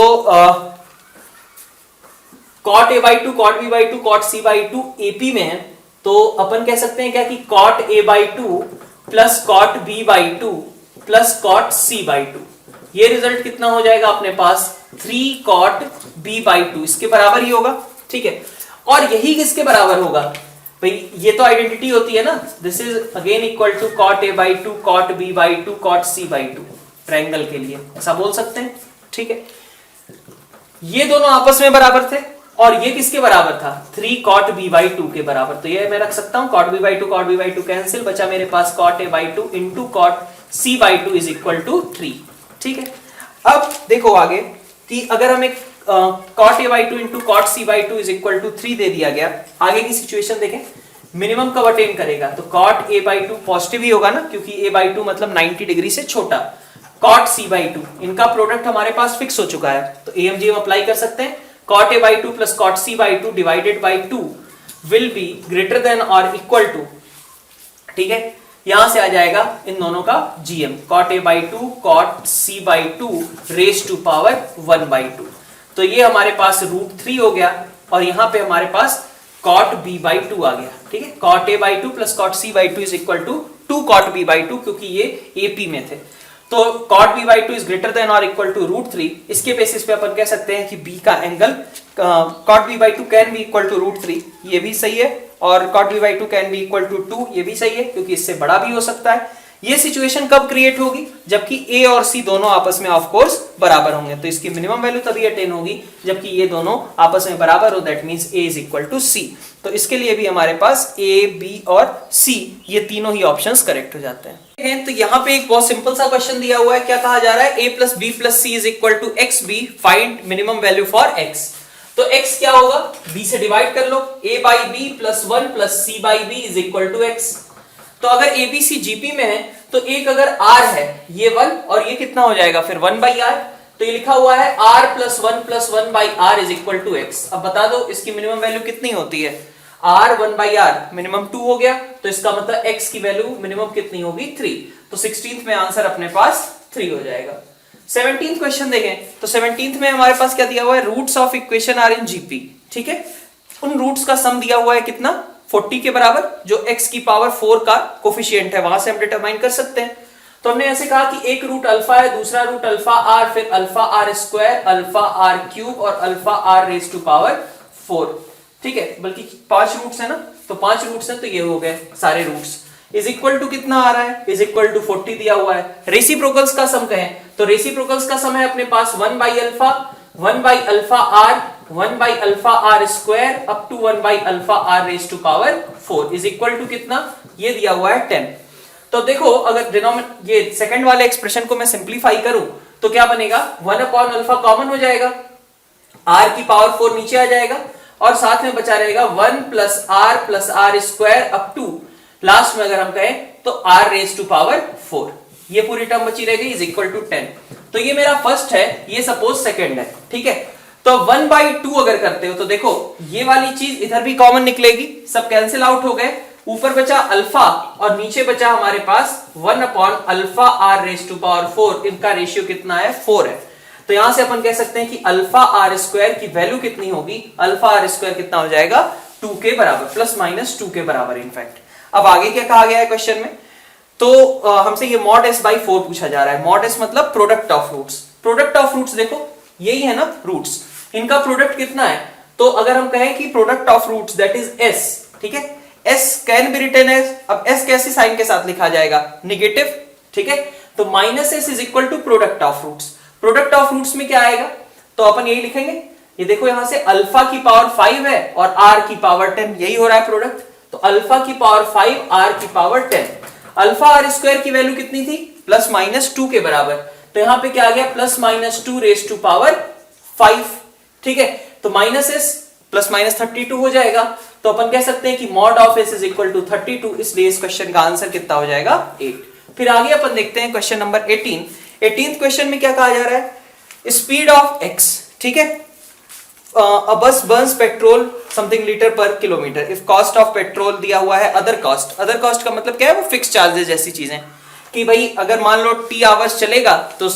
Speaker 1: cot a/2 cot b/2 cot c/2 AP में है, तो अपन कह सकते हैं क्या कि cot a/2 plus cot b/2 plus cot c/2, ये रिजल्ट कितना हो जाएगा अपने पास, 3 cot b/2, इसके बराबर ही होगा। ठीक है, और यही किसके बराबर होगा भाई, ये तो आइडेंटिटी होती है ना, this is again equal to cot a/2 cot b/2 cot c/2, triangle के लिए ऐसा बोल सकते हैं। ठीक है, ये दोनों आपस में बराबर थे और ये किसके बराबर था, 3 cot b/2 के बराबर। तो ये मैं रख सकता हूं cot b/2 कैंसिल, बचा मेरे पास cot a/2 into cot c/2 is equal to 3। ठीक है, अब देखो आगे कि अगर हमें cot a/2 into cot c/2 is equal to 3 दे दिया गया, आगे की सिचुएशन देखें, मिनिमम कब अटेन करेगा, तो cot a/2 पॉजिटिव ही होगा ना, क्योंकि a/2 मतलब 90 डिग्री से छोटा। cot c/2 इनका प्रोडक्ट हमारे पास फिक्स हो चुका है, तो AMG हम अप्लाई कर सकते हैं। cot a/2 plus cot c/2 divided by 2 will be greater than और इक्वल टू, ठीक है, यहां से आ जाएगा इन दोनों का GM, cot a/2 cot c/2 raise to power 1/2। तो ये हमारे पास √3 हो गया, और यहां पे हमारे पास cot b/2 आ गया। ठीक है, cot a/2 plus cot c/2 is equal to 2 cot b/2, क्योंकि ये AP में थे। तो cot b/2 is greater than और इक्वल टू √3। इसके बेसिस पे अपन कह सकते हैं कि B का angle cot b/2 can be equal to √3, ये भी सही है, और cot b/2 can be equal to 2, ये भी सही है, क्योंकि इससे बड़ा भी हो सकता है। ये सिचुएशन कब क्रिएट होगी, जबकि A और C दोनों आपस में ऑफ कोर्स बराबर होंगे, तो इसकी मिनिमम वैल्यू तभी अटेन होगी जबकि ये दोनों आपस में बराबर हो, that means A is equal to C। तो इसके लिए भी हमारे पास A, B और C ये तीनों ही ऑप्शंस करेक्ट हो जाते हैं। तो यहाँ पे एक बहुत सिंपल सा क्वेश्चन दिया हुआ है, क्या कहा जा रहा है, A plus B plus C is equal to XB, find minimum value for X। तो X क्या होगा, B से डिवाइड कर लो, A/B plus 1 plus C/B is equal to X। तो अगर ABC GP में है तो एक अगर R है ये 1, और ये कितना हो जाएगा फिर 1/R, तो ये लिखा हुआ है R plus 1/R is equal to X। अब बता दो इसकी मिनिमम वैल्यू कितनी होती है, R 1/R मिनिमम 2 हो गया, तो इसका मतलब X की वैल्यू मिनिमम कितनी होगी, 3। तो 16th में आंसर अपने पास 3 हो जाएगा। 17th क्वेश्चन देखें, तो 17th में हमारे पास क्या दिया हुआ है, roots of equation are in GP। ठीक है, उन रूट्स का सम दिया हुआ है कितना, 40 के बराबर, जो x की पावर 4 का कोफिशिएंट है वहां से हम डिटरमाइन कर सकते हैं। तो तो हमने ऐसे कहा कि एक रूट अल्फा है, दूसरा रूट अल्फा आर, फिर alpha are square, alpha r cube और alpha are raise to power 4। ठीक है, बल्कि 5 रूट्स है ना, तो 5 रूट्स है तो ये हो गए सारे रूट्स। इज इक्वल टू कितना आ रहा है, इज इक्वल टू 40 दिया हुआ है। रेसिप्रोकल्स का सम कहें तो रेसिप्रोकल्स का सम है अपने पास 1 by alpha, 1 by alpha R, 1 by alpha are square up to 1 by alpha are raise to power 4 is equal to कितना, ये दिया हुआ है 10। तो देखो अगर डिनोमिनेटर ये सेकंड वाले एक्सप्रेशन को मैं सिंप्लीफाई करूं तो क्या बनेगा, 1 अपॉन अल्फा कॉमन हो जाएगा, r की पावर 4 नीचे आ जाएगा और साथ में बचा रहेगा 1 plus R square up to last में अगर हम कहें तो r रेज टू पावर 4, ये पूरी टर्म बची रह गई इज इक्वल टू 10। तो ये मेरा फर्स्ट है, ये सपोज सेकंड है। ठीक है, तो 1/2 अगर करते हो तो देखो ये वाली चीज इधर भी कॉमन निकलेगी, सब कैंसिल आउट हो गए, ऊपर बचा अल्फा और नीचे बचा हमारे पास 1 upon alpha are raise to power 4, इनका रेशियो कितना है, 4 है। तो यहां से अपन कह सकते हैं कि अल्फा आर स्क्वायर की वैल्यू कितनी होगी, अल्फा आर स्क्वायर कितना हो जाएगा, 2 के बराबर, प्लस माइनस 2 के बराबर इनफैक्ट। अब आगे क्या कहा गया है क्वेश्चन में, तो हमसे ये मॉड s बाई 4 पूछा जा रहा है। मॉड s मतलब product of roots. Product of roots देखो यही है ना रूट्स, इनका प्रोडक्ट कितना है, तो अगर हम कहें कि product of roots that is s, ठीक है, s can be written as, अब s कैसी साइन के साथ लिखा जाएगा, नेगेटिव। ठीक है, तो minus s is equal to product of roots. Product of roots में क्या आएगा, तो अपन यही लिखेंगे, ये देखो यहां से अल्फा की पावर 5 है और r की पावर 10, यही हो रहा है प्रोडक्ट। तो अल्फा की पावर 5, r की पावर 10, अल्फा आर स्क्वायर की वैल्यू कितनी थी, प्लस माइनस 2 के बराबर, तो यहां पे क्या आ गया, plus minus 2 raise to power 5। ठीक है, तो माइनस s प्लस माइनस 32 हो जाएगा, तो अपन कह सकते हैं कि mod of s is equal to 32, इसलिए इस क्वेश्चन का आंसर कितना हो जाएगा, 8। फिर आगे अपन देखते हैं क्वेश्चन नंबर 18। 18th क्वेश्चन में क्या कहा जा रहा है, स्पीड ऑफ x, ठीक है, a bus burns petrol something litre per kilometre if cost of petrol दिया हुआ है, अदर कॉस्ट का मतलब क्या है, वो फिक्स चार्जेस जैसी चीजें, कि भाई अगर मान लो t आवर्स चलेगा तो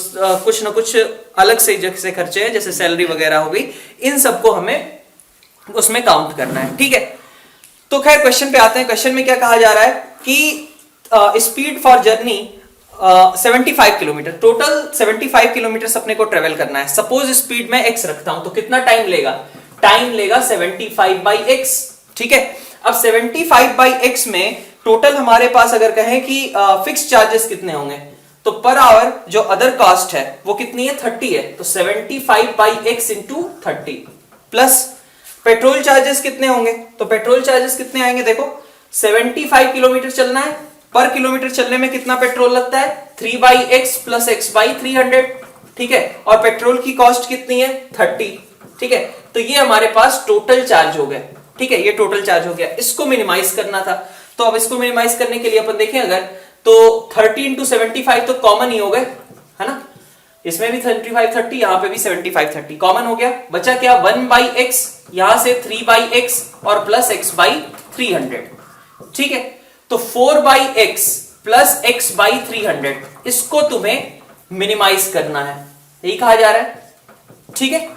Speaker 1: कुछ ना कुछ अलग से जैसे खर्चे हैं, जैसे सैलरी वगैरह हो गई, इन सबको हमें उसमें काउंट करना है। ठीक है, तो खैर क्वेश्चन पे आते हैं। क्वेश्चन में क्या कहा जा रहा है कि speed for journey 75 kilometre, total 75 kilometre अपने को ट्रेवल करना है। सपोज स्पीड में x रखता हूं तो कितना टाइम लेगा, टाइम लेगा 75 बाई x। ठीक है, अब 75 बाई x में टोटल हमारे पास अगर कहें कि फिक्स चार्जेस कितने होंगे, तो पर आवर जो अदर कॉस्ट है वो कितनी है, 30 है, तो 75 by x into 30 plus petrol charges कितने होंगे, तो पेट्रोल चार्जेस कितने आएंगे, देखो 75 किलोमीटर चलना है, पर किलोमीटर चलने में कितना पेट्रोल लगता है, 3 by x plus x by 300। ठीक है, और पेट्रोल की कॉस्ट कितनी है, 30। ठीक है, तो ये हमारे पास टोटल चार्ज हो गए। ठीक है, ये टोटल चार्ज हो गया, इसको मिनिमाइज करना था। तो अब इसको मिनिमाइज करने के लिए अपन देखें अगर, तो 30 इंटू 75 तो कॉमन ही हो गए, है ना, इसमें भी 35 30, यहां पे भी 75 30 कॉमन हो गया, बचा क्या, 1 बाई एक्स, यहां से 3 बाई एक्स और प्लस एक्स बाई 300। ठीक है, तो 4 by x plus x by 300, इसको तुम्हें मिनिमाइज करना है, यही कहा जा रहा है। ठीक है,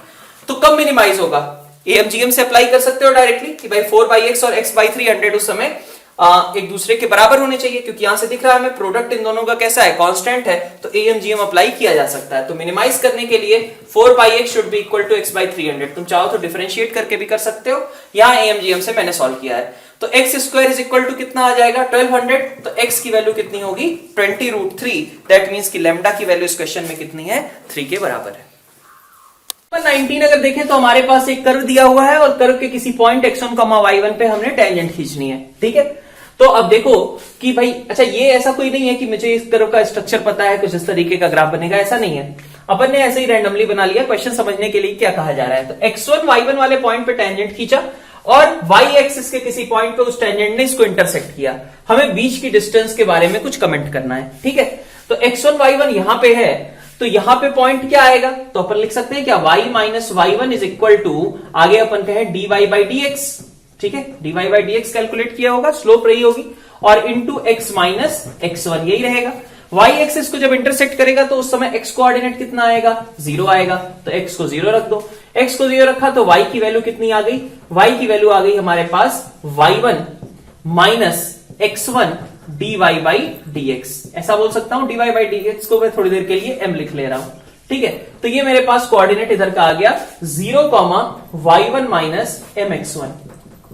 Speaker 1: तो कब मिनिमाइज होगा, एएमजीएम से अप्लाई कर सकते हो डायरेक्टली कि भाई 4 बाई एक्स और एक्स बाई 300 उस समय एक दूसरे के बराबर होने चाहिए, क्योंकि यहां से दिख रहा है हमें प्रोडक्ट इन दोनों का कैसा है, कांस्टेंट है, तो एएमजीएम अप्लाई किया जा सकता है। तो मिनिमाइज करने के लिए 4 by x should be equal to x by 300, तुम चाहो तो डिफरेंशिएट करके भी कर सकते हो, यहां एएमजीएम से मैंने सॉल्व किया है। तो x square is equal to कितना आ जाएगा, 1200, तो एक्स की वैल्यू कितनी होगी, 20√3, दैट मींस कि लैम्डा की वैल्यू इस क्वेश्चन में कितनी है, 3 के बराबर है। 19 अगर देखें तो हमारे पास एक कर्व दिया हुआ है और कर्व के किसी पॉइंट x1, y1 पे हमने टेंजेंट खींचनी है। ठीक है, तो अब देखो कि भाई अच्छा, ये ऐसा कोई नहीं है कि मुझे इस कर्व का स्ट्रक्चर पता है, कुछ इस तरीके का ग्राफ बनेगा, ऐसा नहीं है, अपन ने ऐसे ही रैंडमली बना लिया। क्वेश्चन समझने के लिए क्या कहा जा रहा है, तो x1, y1 वाले पॉइंट पे टेंजेंट खींचा और y एक्सिस के किसी पॉइंट पे उस टेंजेंट ने इसको इंटरसेक्ट किया, हमें बीच की डिस्टेंस के बारे में कुछ कमेंट करना है। ठीक है, तो x1, y1 यहां पे है, तो यहां पे पॉइंट क्या आएगा, तो अपन लिख सकते हैं क्या, y minus y1 is equal to, आगे अपन कहें dy बाई dx। ठीक है, dy बाई dx कैलकुलेट किया होगा, स्लोप रही होगी, और इंटू x माइनस x1 यही रहेगा। y एक्सिस को जब इंटरसेक्ट करेगा तो उस समय x कोऑर्डिनेट कितना आएगा, 0 आएगा, तो x को 0 रख दो, x को 0 रखा तो y की वैल्यू कितनी आ गई, y की वैल्यू आ गई हमारे पास y1 minus x1 dy by dx, ऐसा बोल सकता हूं dy बाई dx को मैं थोड़ी देर के लिए m लिख ले रहा हूं, ठीक है। तो ये मेरे पास कोऑर्डिनेट इधर का आ गया 0, y1 माइनस mx1,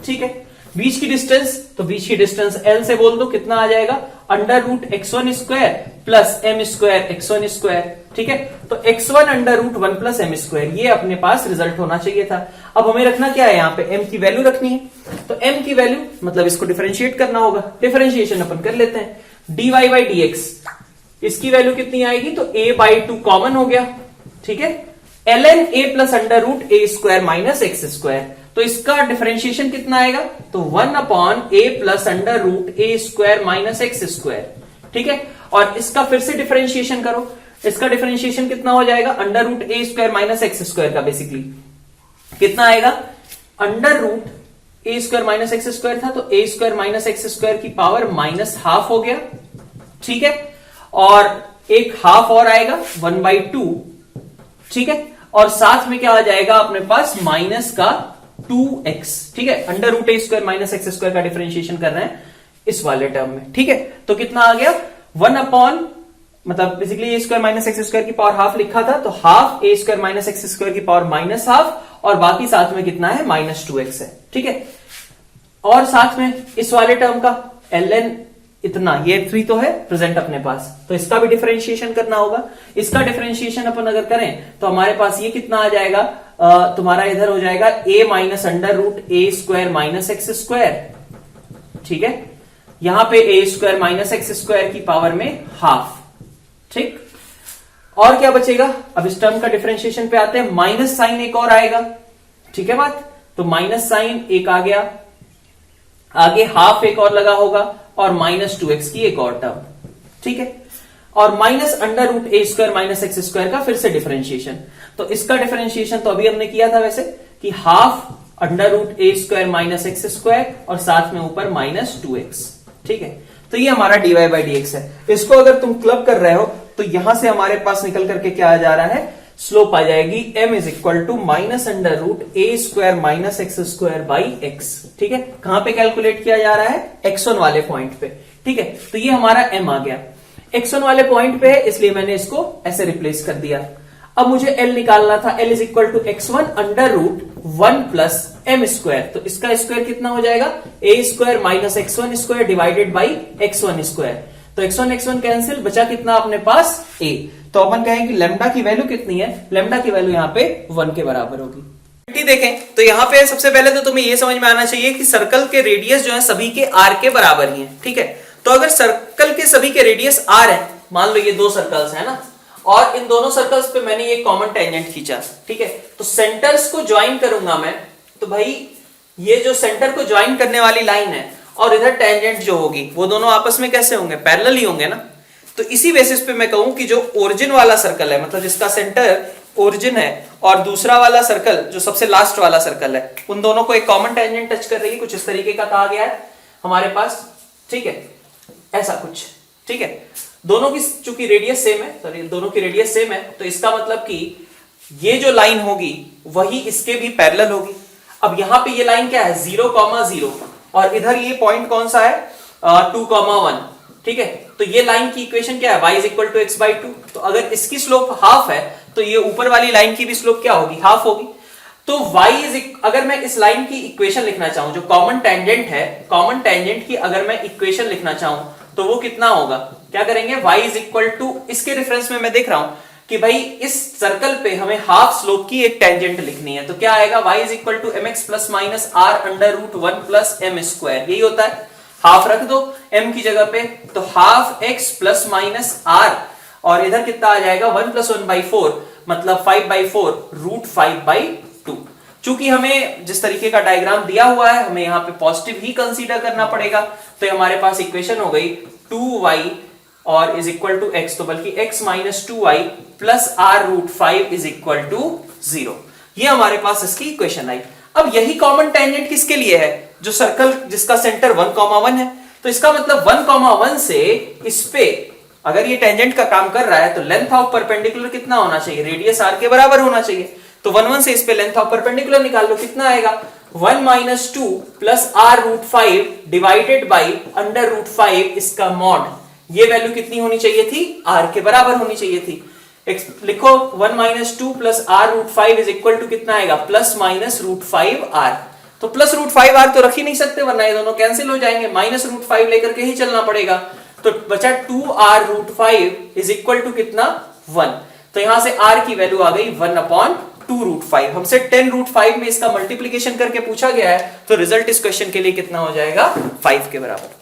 Speaker 1: ठीक है। बीच की डिस्टेंस, तो बीच की डिस्टेंस l से बोल दो, कितना आ जाएगा under root x1 square plus m square x1 square, ठीक है। तो x1 under root 1 plus m square, ये अपने पास रिजल्ट होना चाहिए था। अब हमें रखना क्या है, यहाँ पे m की वैल्यू रखनी है, तो m की वैल्यू मतलब इसको डिफरेंशिएट करना होगा, डिफरेंशिएशन अपन कर लेते हैं। dy बाई dx, इसकी वैल्यू कितनी आएगी, तो a बाई 2 कॉमन हो गया, ठीक है। ln a plus under root a square minus x square, तो इसका डिफरेंशिएशन कितना आएगा, तो 1 upon a plus under root a square minus x square, ठीक है। और इसका फिर से डिफरेंशिएशन करो, इसका डिफरेंशिएशन कितना हो जाएगा, under root a square minus x square का बेसिकली कितना आएगा, under root a square minus x square था, तो a square minus x square की पावर माइनस हाफ हो गया, ठीक है। और एक हाफ और आएगा 1/2, ठीक है। और साथ में क्या आ जाएगा अपने पास, माइनस का 2x, ठीक है। Under root a square minus x square का डिफरेंशिएशन कर रहे हैं इस वाले टर्म में, ठीक है। तो कितना आ गया 1 अपॉन, मतलब basically a square minus x square की पावर हाफ लिखा था, तो half a square minus x square की पावर माइनस हाफ, और बाकी साथ में कितना है माइनस 2x है, ठीक है। और साथ में इस वाले टर्म का ln इतना, ये 3 तो है प्रेजेंट अपने पास, तो इसका भी डिफरेंशिएशन करना होगा। इसका डिफरेंशिएशन अपन अगर करें तो हमारे पास ये कितना आ जाएगा, तुम्हारा इधर हो जाएगा a minus under root a square minus x square, ठीक है। यहां पे a square minus x square की पावर में हाफ, ठीक। और क्या बचेगा, अब इस टर्म का डिफरेंशिएशन पे आते हैं, माइनस साइन एक और आएगा, ठीक है बात। तो माइनस साइन एक आ गया, आगे हाफ एक और लगा होगा, और माइनस 2x की एक और टर्म, ठीक है। और minus under root a square minus x square का फिर से डिफरेंशिएशन, तो इसका डिफरेंशिएशन तो अभी हमने किया था वैसे, कि half under root a square minus x square और साथ में ऊपर माइनस 2x, ठीक है। तो ये हमारा dy बाई dx है। इसको अगर तुम क्लब कर रहे हो तो यहां से हमारे पास निकल करके क्या आ जा रहा है, स्लोप आ जाएगी m is equal to minus under root a square minus x square by x, ठीक है। कहां पे कैलकुलेट किया जा रहा है, x1 वाले पॉइंट पे, ठीक है। तो ये हमारा m आ गया, x1 वाले पॉइंट पे है, इसलिए मैंने इसको ऐसे रिप्लेस कर दिया। अब मुझे l निकालना था, l is equal to x1 under root 1 plus m square, तो इसका स्क्वायर कितना हो जाएगा, a square minus x1 square divided by x1 square, तो x1 कैंसिल, बचा कितना अपने पास a। तो अपन कहें कि लेमडा की वैल्यू कितनी है, लेमडा की वैल्यू यहाँ पे 1 के बराबर होगी। देखें तो यहाँ पे सबसे पहले तो तुम्हें ये समझ में आना चाहिए कि सर्कल के रेडियस जो है सभी के r के बराबर ही है, ठीक है। तो अगर सर्कल के सभी के रेडियस r है, मान लो ये 2 सर्कल्स है ना, और इन दोनों सर्कल्स पे मैंने ये कॉमन टेंजेंट खींचा, ठीक है। तो सेंटर्स को ज्वाइन करूंगा मैं, तो भाई ये जो सेंटर को ज्वाइन करने वाली लाइन है और इधर टेंजेंट जो होगी, वो दोनों आपस में कैसे होंगे, पैरेलल ही होंगे ना। तो इसी बेसिस पे मैं कहूं कि जो ओरिजिन वाला सर्कल है, मतलब जिसका सेंटर ओरिजिन है, और दूसरा वाला सर्कल जो सबसे लास्ट वाला सर्कल है, उन दोनों को एक कॉमन टेंजेंट टच कर रही है, कुछ इस तरीके का कहा गया है हमारे पास, ठीक है, ऐसा कुछ, ठीक है। दोनों की चूंकि रेडियस सेम है, सॉरी दोनों की रेडियस सेम है, तो इसका मतलब कि ये जो लाइन होगी वही इसके भी पैरेलल होगी। अब यहां पे ये लाइन क्या है, 0,0, और इधर ये पॉइंट कौन सा है, 2,1, ठीक है। तो ये लाइन की इक्वेशन क्या है, y is equal to x by 2। तो अगर इसकी स्लोप हाफ है तो ये ऊपर वाली लाइन की भी स्लोप क्या होगी, हाफ होगी। तो y इज, अगर मैं इस लाइन की इक्वेशन लिखना चाहूं, जो कॉमन टेंजेंट है, कॉमन टेंजेंट की अगर मैं इक्वेशन लिखना चाहूं तो वो कितना होगा, क्या करेंगे, y इज इक्वल टू, इसके रेफरेंस में मैं देख रहा हूं कि भाई इस सर्कल पे हमें हाफ स्लोप की एक टेंजेंट लिखनी है, तो क्या आएगा, y is equal to mx plus minus r under root 1 plus m square, यही होता है। हाफ रख दो m की जगह पे, तो half x plus minus r, और इधर कितना आ जाएगा 1 प्लस 1/4, मतलब 5/4 रूट 5/2। चूंकि हमें जिस तरीके का डायग्राम दिया हुआ है, हमें यहाँ पे पॉजिटिव ही कंसीडर करना पड़ेगा, तो हमारे पास इक्वेशन हो गई 2y और इज इक्वल टू x, तो बल्कि x minus 2y plus r root 5 is equal to 0। ये हमारे पास इसकी इक्वेशन आई। अब यही कॉमन टेंजेंट किसके लिए है, जो सर्कल जिसका सेंटर 1,1 है, तो इसका मतलब 1,1 से इस पे अगर ये टेंजेंट का काम कर रहा है तो लेंथ ऑफ परपेंडिकुलर कितना होना चाहिए, रेडियस r के बराबर होना चाहिए। तो 1 1 से इस पे लेंथ ऑफ परपेंडिकुलर निकाल लो, कितना आएगा 1 minus 2 plus R root 5 divided by under root 5 इसका मॉड। ये वैल्यू कितनी होनी चाहिए थी, आर के बराबर होनी चाहिए थी। लिखो 1 minus 2 plus R root 5 is equal to कितना आएगा प्लस माइनस रूट 5 आर। तो प्लस रूट 5 आर तो रख ही नहीं सकते वरना ये दोनों कैंसिल हो जाएंगे, माइनस रूट 5 लेकर के ही चलना पड़ेगा। तो बचा 2 R root 5 is equal to कितना 1। तो यहां से r की वैल्यू आ गई 1/2 रूट 5। हमसे 10 रूट 5 में इसका मल्टीप्लीकेशन करके पूछा गया है, तो रिजल्ट इस क्वेश्चन के लिए कितना हो जाएगा 5 के बराबर।